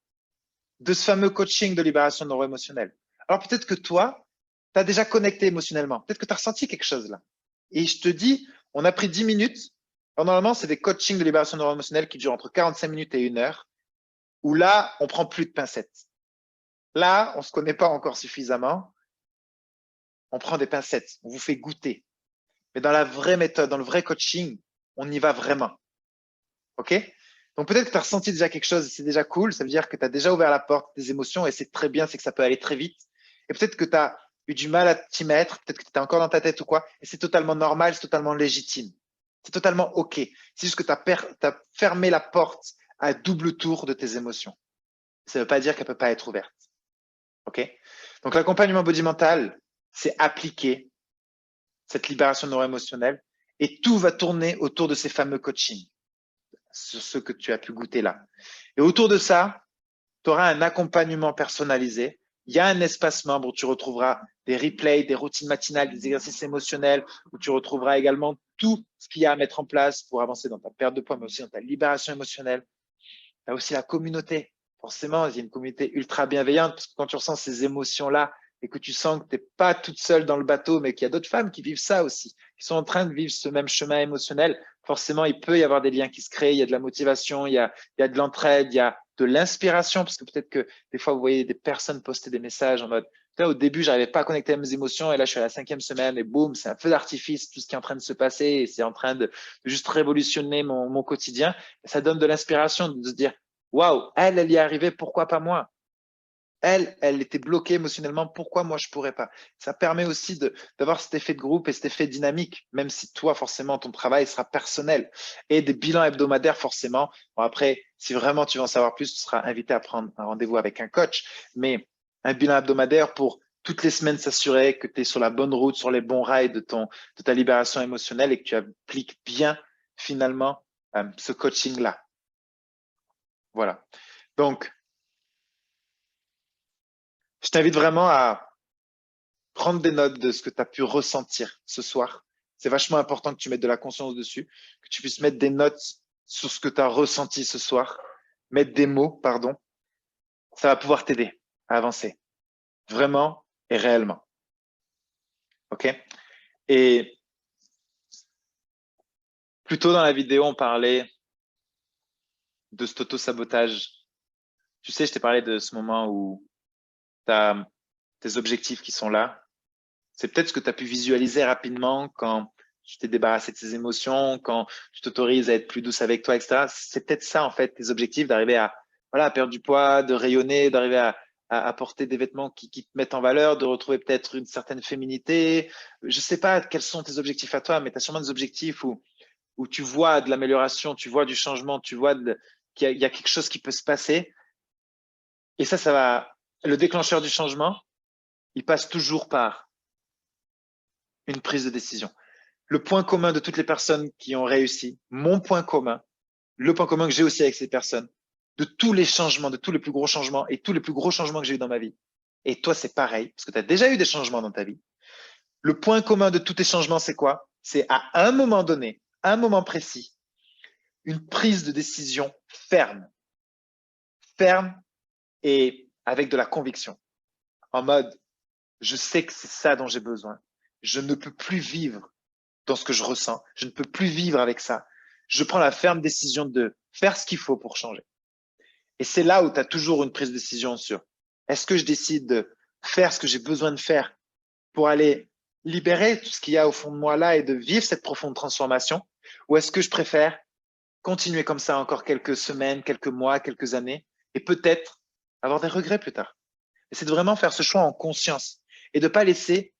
de ce fameux coaching de libération neuro-émotionnelle. Alors peut-être que toi, tu as déjà connecté émotionnellement. Peut-être que tu as ressenti quelque chose là. Et je te dis, on a pris 10 minutes. Alors, normalement, c'est des coachings de libération neuro-émotionnelle qui durent entre 45 minutes et 1 heure, où là, on prend plus de pincettes. Là, on ne se connaît pas encore suffisamment. On prend des pincettes, on vous fait goûter. Mais dans la vraie méthode, dans le vrai coaching, on y va vraiment. OK? Donc peut-être que tu as ressenti déjà quelque chose, c'est déjà cool. Ça veut dire que tu as déjà ouvert la porte des émotions et c'est très bien, c'est que ça peut aller très vite. Et peut-être que tu as eu du mal à t'y mettre, peut-être que tu es encore dans ta tête ou quoi. Et c'est totalement normal, c'est totalement légitime. C'est totalement OK. C'est juste que tu as fermé la porte à double tour de tes émotions. Ça ne veut pas dire qu'elle ne peut pas être ouverte. OK? Donc l'accompagnement body mental, c'est appliquer cette libération neuro-émotionnelle et tout va tourner autour de ces fameux coachings, sur ce que tu as pu goûter là. Et autour de ça, tu auras un accompagnement personnalisé. Il y a un espace membre où tu retrouveras des replays, des routines matinales, des exercices émotionnels, où tu retrouveras également tout ce qu'il y a à mettre en place pour avancer dans ta perte de poids, mais aussi dans ta libération émotionnelle. Tu as aussi la communauté. Forcément, il y a une communauté ultra bienveillante parce que quand tu ressens ces émotions-là et que tu sens que tu n'es pas toute seule dans le bateau, mais qu'il y a d'autres femmes qui vivent ça aussi, qui sont en train de vivre ce même chemin émotionnel, forcément, il peut y avoir des liens qui se créent, il y a de la motivation, il y a de l'entraide, il y a de l'inspiration, parce que peut-être que des fois, vous voyez des personnes poster des messages en mode au début, je n'arrivais pas à connecter à mes émotions et là, je suis à la 5e semaine et boum, c'est un feu d'artifice, tout ce qui est en train de se passer et c'est en train de juste révolutionner mon quotidien. Et ça donne de l'inspiration de se dire, waouh, elle y est arrivée, pourquoi pas moi? Elle était bloquée émotionnellement, pourquoi moi je pourrais pas? Ça permet aussi d'avoir cet effet de groupe et cet effet dynamique, même si toi, forcément, ton travail sera personnel. Et des bilans hebdomadaires, forcément. Bon, après, si vraiment tu veux en savoir plus, tu seras invité à prendre un rendez-vous avec un coach. Mais un bilan hebdomadaire pour toutes les semaines s'assurer que tu es sur la bonne route, sur les bons rails de ta libération émotionnelle et que tu appliques bien, finalement, ce coaching-là. Voilà. Donc, je t'invite vraiment à prendre des notes de ce que tu as pu ressentir ce soir. C'est vachement important que tu mettes de la conscience dessus, que tu puisses mettre des notes sur ce que tu as ressenti ce soir, mettre des mots, pardon. Ça va pouvoir t'aider à avancer, vraiment et réellement. OK? Et plus tôt dans la vidéo, on parlait de cet auto-sabotage. Tu sais, je t'ai parlé de ce moment où tu as tes objectifs qui sont là. C'est peut-être ce que tu as pu visualiser rapidement quand tu t'es débarrassé de tes émotions, quand tu t'autorises à être plus douce avec toi, etc. C'est peut-être ça, en fait, tes objectifs, d'arriver à perdre du poids, de rayonner, d'arriver à porter des vêtements qui te mettent en valeur, de retrouver peut-être une certaine féminité. Je ne sais pas quels sont tes objectifs à toi, mais tu as sûrement des objectifs où tu vois de l'amélioration, tu vois du changement, tu vois qu'il y a quelque chose qui peut se passer. Et ça va… Le déclencheur du changement, il passe toujours par une prise de décision. Le point commun de toutes les personnes qui ont réussi, mon point commun, le point commun que j'ai aussi avec ces personnes, de tous les changements, de tous les plus gros changements et tous les plus gros changements que j'ai eu dans ma vie. Et toi, c'est pareil, parce que tu as déjà eu des changements dans ta vie. Le point commun de tous tes changements, c'est quoi? C'est à un moment donné, à un moment précis, une prise de décision ferme. Ferme et avec de la conviction. En mode, Je sais que c'est ça dont j'ai besoin. Je ne peux plus vivre dans ce que je ressens. Je ne peux plus vivre avec ça. Je prends la ferme décision de faire ce qu'il faut pour changer. Et c'est là où tu as toujours une prise de décision sur est-ce que je décide de faire ce que j'ai besoin de faire pour aller libérer tout ce qu'il y a au fond de moi là et de vivre cette profonde transformation, ou est-ce que je préfère continuer comme ça encore quelques semaines, quelques mois, quelques années et peut-être avoir des regrets plus tard. Et c'est de vraiment faire ce choix en conscience et de ne pas laisser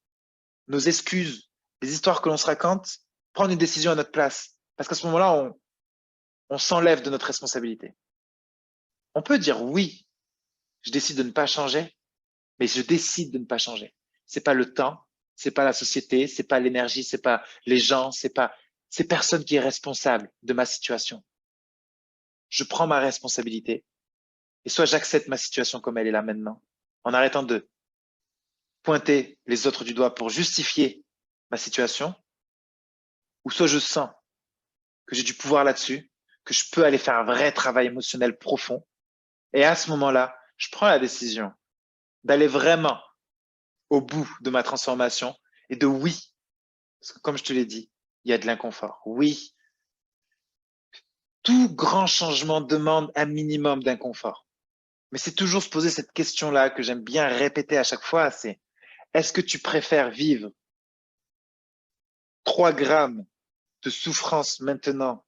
nos excuses, les histoires que l'on se raconte, prendre une décision à notre place. Parce qu'à ce moment-là, on s'enlève de notre responsabilité. On peut dire oui, je décide de ne pas changer, mais je décide de ne pas changer. C'est pas le temps, c'est pas la société, c'est pas l'énergie, c'est pas les gens, c'est personne qui est responsable de ma situation. Je prends ma responsabilité et soit j'accepte ma situation comme elle est là maintenant, en arrêtant de pointer les autres du doigt pour justifier ma situation, ou soit je sens que j'ai du pouvoir là-dessus, que je peux aller faire un vrai travail émotionnel profond. Et à ce moment-là, je prends la décision d'aller vraiment au bout de ma transformation et de oui, parce que comme je te l'ai dit, il y a de l'inconfort. Oui, tout grand changement demande un minimum d'inconfort. Mais c'est toujours se poser cette question-là que j'aime bien répéter à chaque fois, c'est est-ce que tu préfères vivre 3 grammes de souffrance maintenant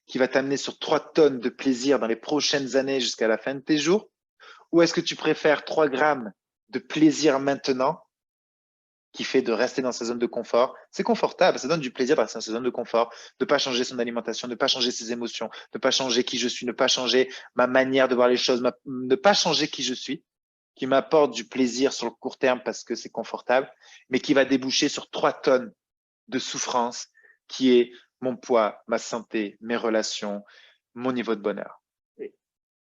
qui va t'amener sur 3 tonnes de plaisir dans les prochaines années jusqu'à la fin de tes jours, ou est-ce que tu préfères 3 grammes de plaisir maintenant qui fait de rester dans sa zone de confort? C'est confortable, ça donne du plaisir de rester dans sa zone de confort, de ne pas changer son alimentation, de ne pas changer ses émotions, de ne pas changer qui je suis, ne pas changer ma manière de voir les choses, ne pas changer qui je suis, qui m'apporte du plaisir sur le court terme parce que c'est confortable, mais qui va déboucher sur 3 tonnes de souffrance qui est mon poids, ma santé, mes relations, mon niveau de bonheur.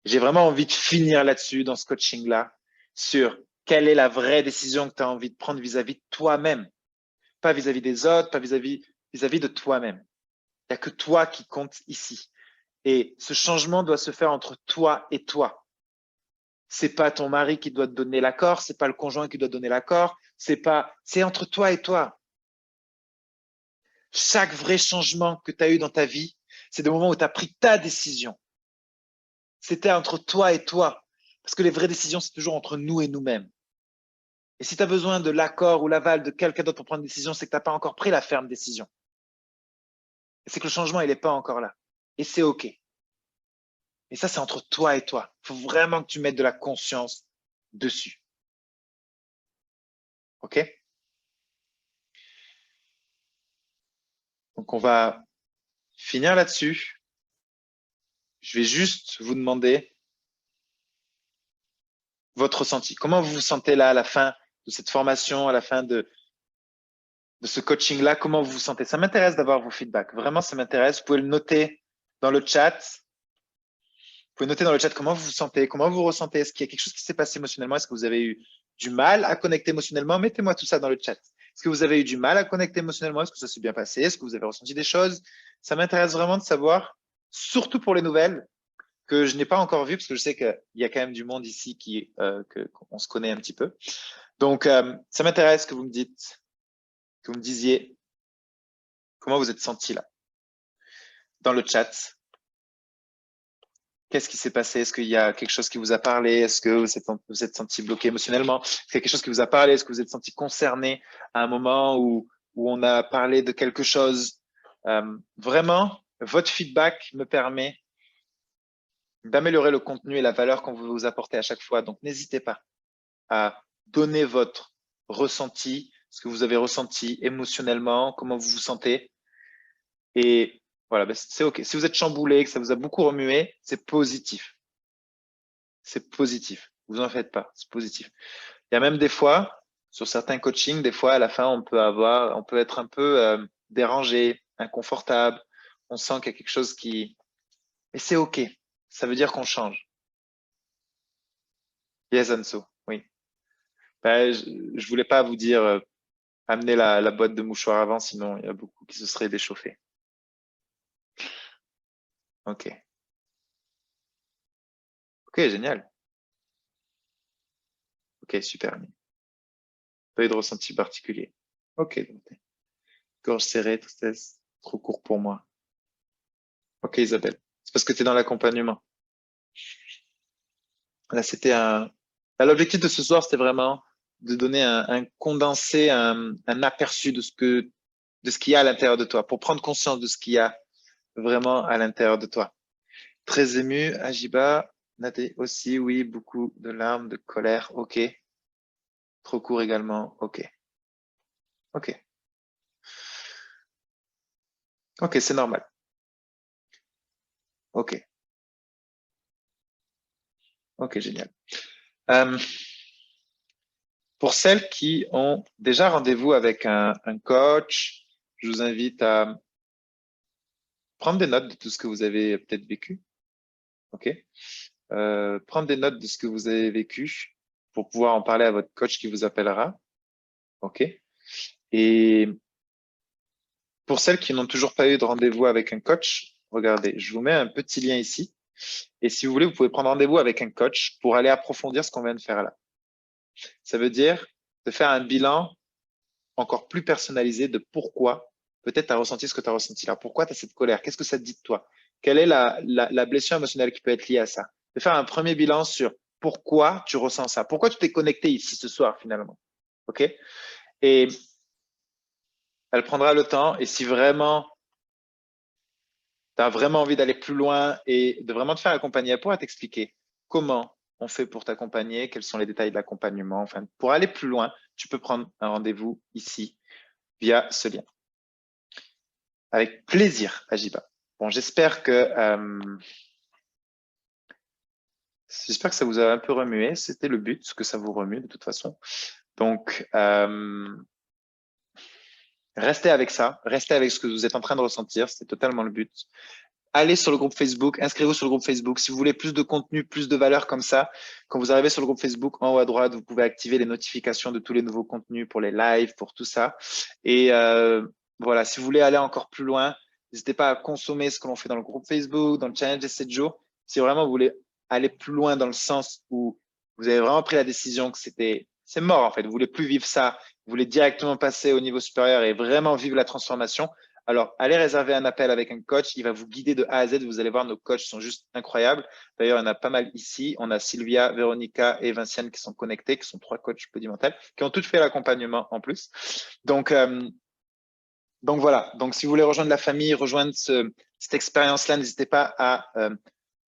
J'ai vraiment envie de finir là-dessus, dans ce coaching-là, sur quelle est la vraie décision que tu as envie de prendre vis-à-vis de toi-même. Pas vis-à-vis des autres, pas vis-à-vis de toi-même. Il n'y a que toi qui compte ici. Et ce changement doit se faire entre toi et toi. C'est pas ton mari qui doit te donner l'accord, c'est pas le conjoint qui doit te donner l'accord, c'est entre toi et toi. Chaque vrai changement que tu as eu dans ta vie, c'est des moments où tu as pris ta décision. C'était entre toi et toi. Parce que les vraies décisions, c'est toujours entre nous et nous-mêmes. Et si tu as besoin de l'accord ou l'aval de quelqu'un d'autre pour prendre une décision, c'est que tu n'as pas encore pris la ferme décision. Et c'est que le changement, il n'est pas encore là. Et c'est OK. Et ça, c'est entre toi et toi. Il faut vraiment que tu mettes de la conscience dessus. OK? Donc, on va finir là-dessus. Je vais juste vous demander votre ressenti. Comment vous vous sentez là à la fin de cette formation, à la fin de ce coaching-là? Comment vous vous sentez? Ça m'intéresse d'avoir vos feedbacks. Vraiment, ça m'intéresse. Vous pouvez le noter dans le chat. Vous pouvez noter dans le chat comment vous vous sentez, comment vous ressentez. Est-ce qu'il y a quelque chose qui s'est passé émotionnellement? Est-ce que vous avez eu du mal à connecter émotionnellement? Mettez-moi tout ça dans le chat. Est-ce que vous avez eu du mal à connecter émotionnellement? Est-ce que ça s'est bien passé? Est-ce que vous avez ressenti des choses? Ça m'intéresse vraiment de savoir, surtout pour les nouvelles, que je n'ai pas encore vues, parce que je sais qu'il y a quand même du monde ici qu'on se connaît un petit peu. Donc, ça m'intéresse que vous me dites, que vous me disiez comment vous êtes senti là, dans le chat. Qu'est-ce qui s'est passé? Est-ce qu'il y a quelque chose qui vous a parlé? Est-ce que vous êtes senti bloqué émotionnellement? Est-ce qu'il y a quelque chose qui vous a parlé? Est-ce que vous êtes senti concerné à un moment où on a parlé de quelque chose? Vraiment, votre feedback me permet d'améliorer le contenu et la valeur qu'on veut vous apporter à chaque fois. Donc, n'hésitez pas à donner votre ressenti, ce que vous avez ressenti émotionnellement, comment vous vous sentez. Et voilà, ben c'est OK. Si vous êtes chamboulé, que ça vous a beaucoup remué, c'est positif. C'est positif. Vous en faites pas, c'est positif. Il y a même des fois, sur certains coachings, des fois à la fin, on peut être un peu dérangé, inconfortable. On sent qu'il y a quelque chose qui… Et c'est OK. Ça veut dire qu'on change. Yes, Anso, oui. Ben, je voulais pas vous dire amenez la boîte de mouchoirs avant, sinon il y a beaucoup qui se seraient déchauffés. OK. OK, génial. OK, super. Pas eu de ressenti particulier. Ok. Gorge serrée, tristesse, trop court pour moi. Ok, Isabelle. C'est parce que tu es dans l'accompagnement. Là, c'était un. Là, l'objectif de ce soir, c'était vraiment de donner un condensé, un aperçu de ce qu'il y a à l'intérieur de toi, pour prendre conscience de ce qu'il y a vraiment à l'intérieur de toi. Très ému, Ajiba, Nadé aussi, oui, beaucoup de larmes, de colère, ok. Trop court également, ok. Ok. Ok, c'est normal. Ok. Ok, génial. Pour celles qui ont déjà rendez-vous avec un coach, je vous invite à prendre des notes de tout ce que vous avez peut-être vécu. Ok. Prendre des notes de ce que vous avez vécu pour pouvoir en parler à votre coach qui vous appellera. Ok. Et pour celles qui n'ont toujours pas eu de rendez-vous avec un coach, regardez, je vous mets un petit lien ici. Et si vous voulez, vous pouvez prendre rendez-vous avec un coach pour aller approfondir ce qu'on vient de faire là. Ça veut dire de faire un bilan encore plus personnalisé de pourquoi peut-être tu as ressenti ce que tu as ressenti là. Pourquoi tu as cette colère? Qu'est-ce que ça te dit de toi? Quelle est la blessure émotionnelle qui peut être liée à ça? De faire un premier bilan sur pourquoi tu ressens ça. Pourquoi tu t'es connecté ici ce soir finalement. OK? Et elle prendra le temps. Et si vraiment tu as vraiment envie d'aller plus loin et de vraiment te faire accompagner, elle pourra t'expliquer comment on fait pour t'accompagner, quels sont les détails de l'accompagnement. Enfin, pour aller plus loin, tu peux prendre un rendez-vous ici via ce lien. Avec plaisir, Ajiba. Bon, j'espère que ça vous a un peu remué. C'était le but, que ça vous remue de toute façon. Donc, restez avec ça. Restez avec ce que vous êtes en train de ressentir. C'est totalement le but. Allez sur le groupe Facebook, inscrivez-vous sur le groupe Facebook. Si vous voulez plus de contenu, plus de valeur comme ça, quand vous arrivez sur le groupe Facebook, en haut à droite, vous pouvez activer les notifications de tous les nouveaux contenus pour les lives, pour tout ça. Et voilà, si vous voulez aller encore plus loin, n'hésitez pas à consommer ce que l'on fait dans le groupe Facebook, dans le challenge des 7 jours. Si vraiment vous voulez aller plus loin dans le sens où vous avez vraiment pris la décision que c'est mort en fait, vous voulez plus vivre ça, vous voulez directement passer au niveau supérieur et vraiment vivre la transformation, alors allez réserver un appel avec un coach, il va vous guider de A à Z, vous allez voir, nos coachs sont juste incroyables. D'ailleurs, il y en a pas mal ici, on a Sylvia, Véronica et Vinciane qui sont connectés, qui sont 3 coachs Podimental, qui ont toutes fait l'accompagnement en plus. Donc voilà, donc si vous voulez rejoindre la famille, rejoindre cette expérience-là, n'hésitez pas à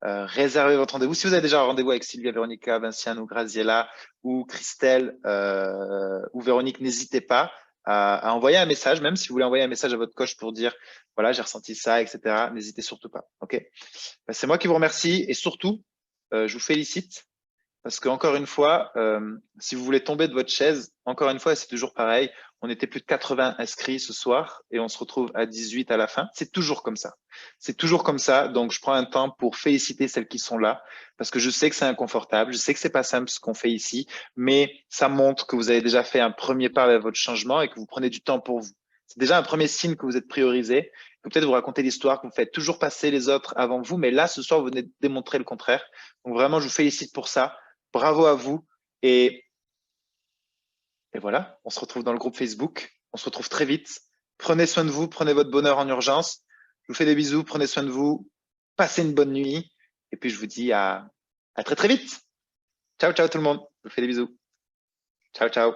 réserver votre rendez-vous. Si vous avez déjà un rendez-vous avec Sylvia, Véronica, Vinciane ou Graziella ou Christelle ou Véronique, n'hésitez pas à envoyer un message, même si vous voulez envoyer un message à votre coach pour dire voilà, j'ai ressenti ça, etc. N'hésitez surtout pas. Ok. C'est moi qui vous remercie et surtout, je vous félicite parce qu'encore une fois, si vous voulez tomber de votre chaise, encore une fois, c'est toujours pareil. On était plus de 80 inscrits ce soir et on se retrouve à 18 à la fin. C'est toujours comme ça. C'est toujours comme ça. Donc, je prends un temps pour féliciter celles qui sont là parce que je sais que c'est inconfortable. Je sais que c'est pas simple ce qu'on fait ici, mais ça montre que vous avez déjà fait un premier pas vers votre changement et que vous prenez du temps pour vous. C'est déjà un premier signe que vous êtes priorisé, que peut-être vous racontez l'histoire, que vous faites toujours passer les autres avant vous, mais là, ce soir, vous venez de démontrer le contraire. Donc, vraiment, je vous félicite pour ça. Bravo à vous. Et voilà, on se retrouve dans le groupe Facebook. On se retrouve très vite. Prenez soin de vous, prenez votre bonheur en urgence. Je vous fais des bisous, prenez soin de vous. Passez une bonne nuit. Et puis, je vous dis à très, très vite. Ciao, ciao tout le monde. Je vous fais des bisous. Ciao, ciao.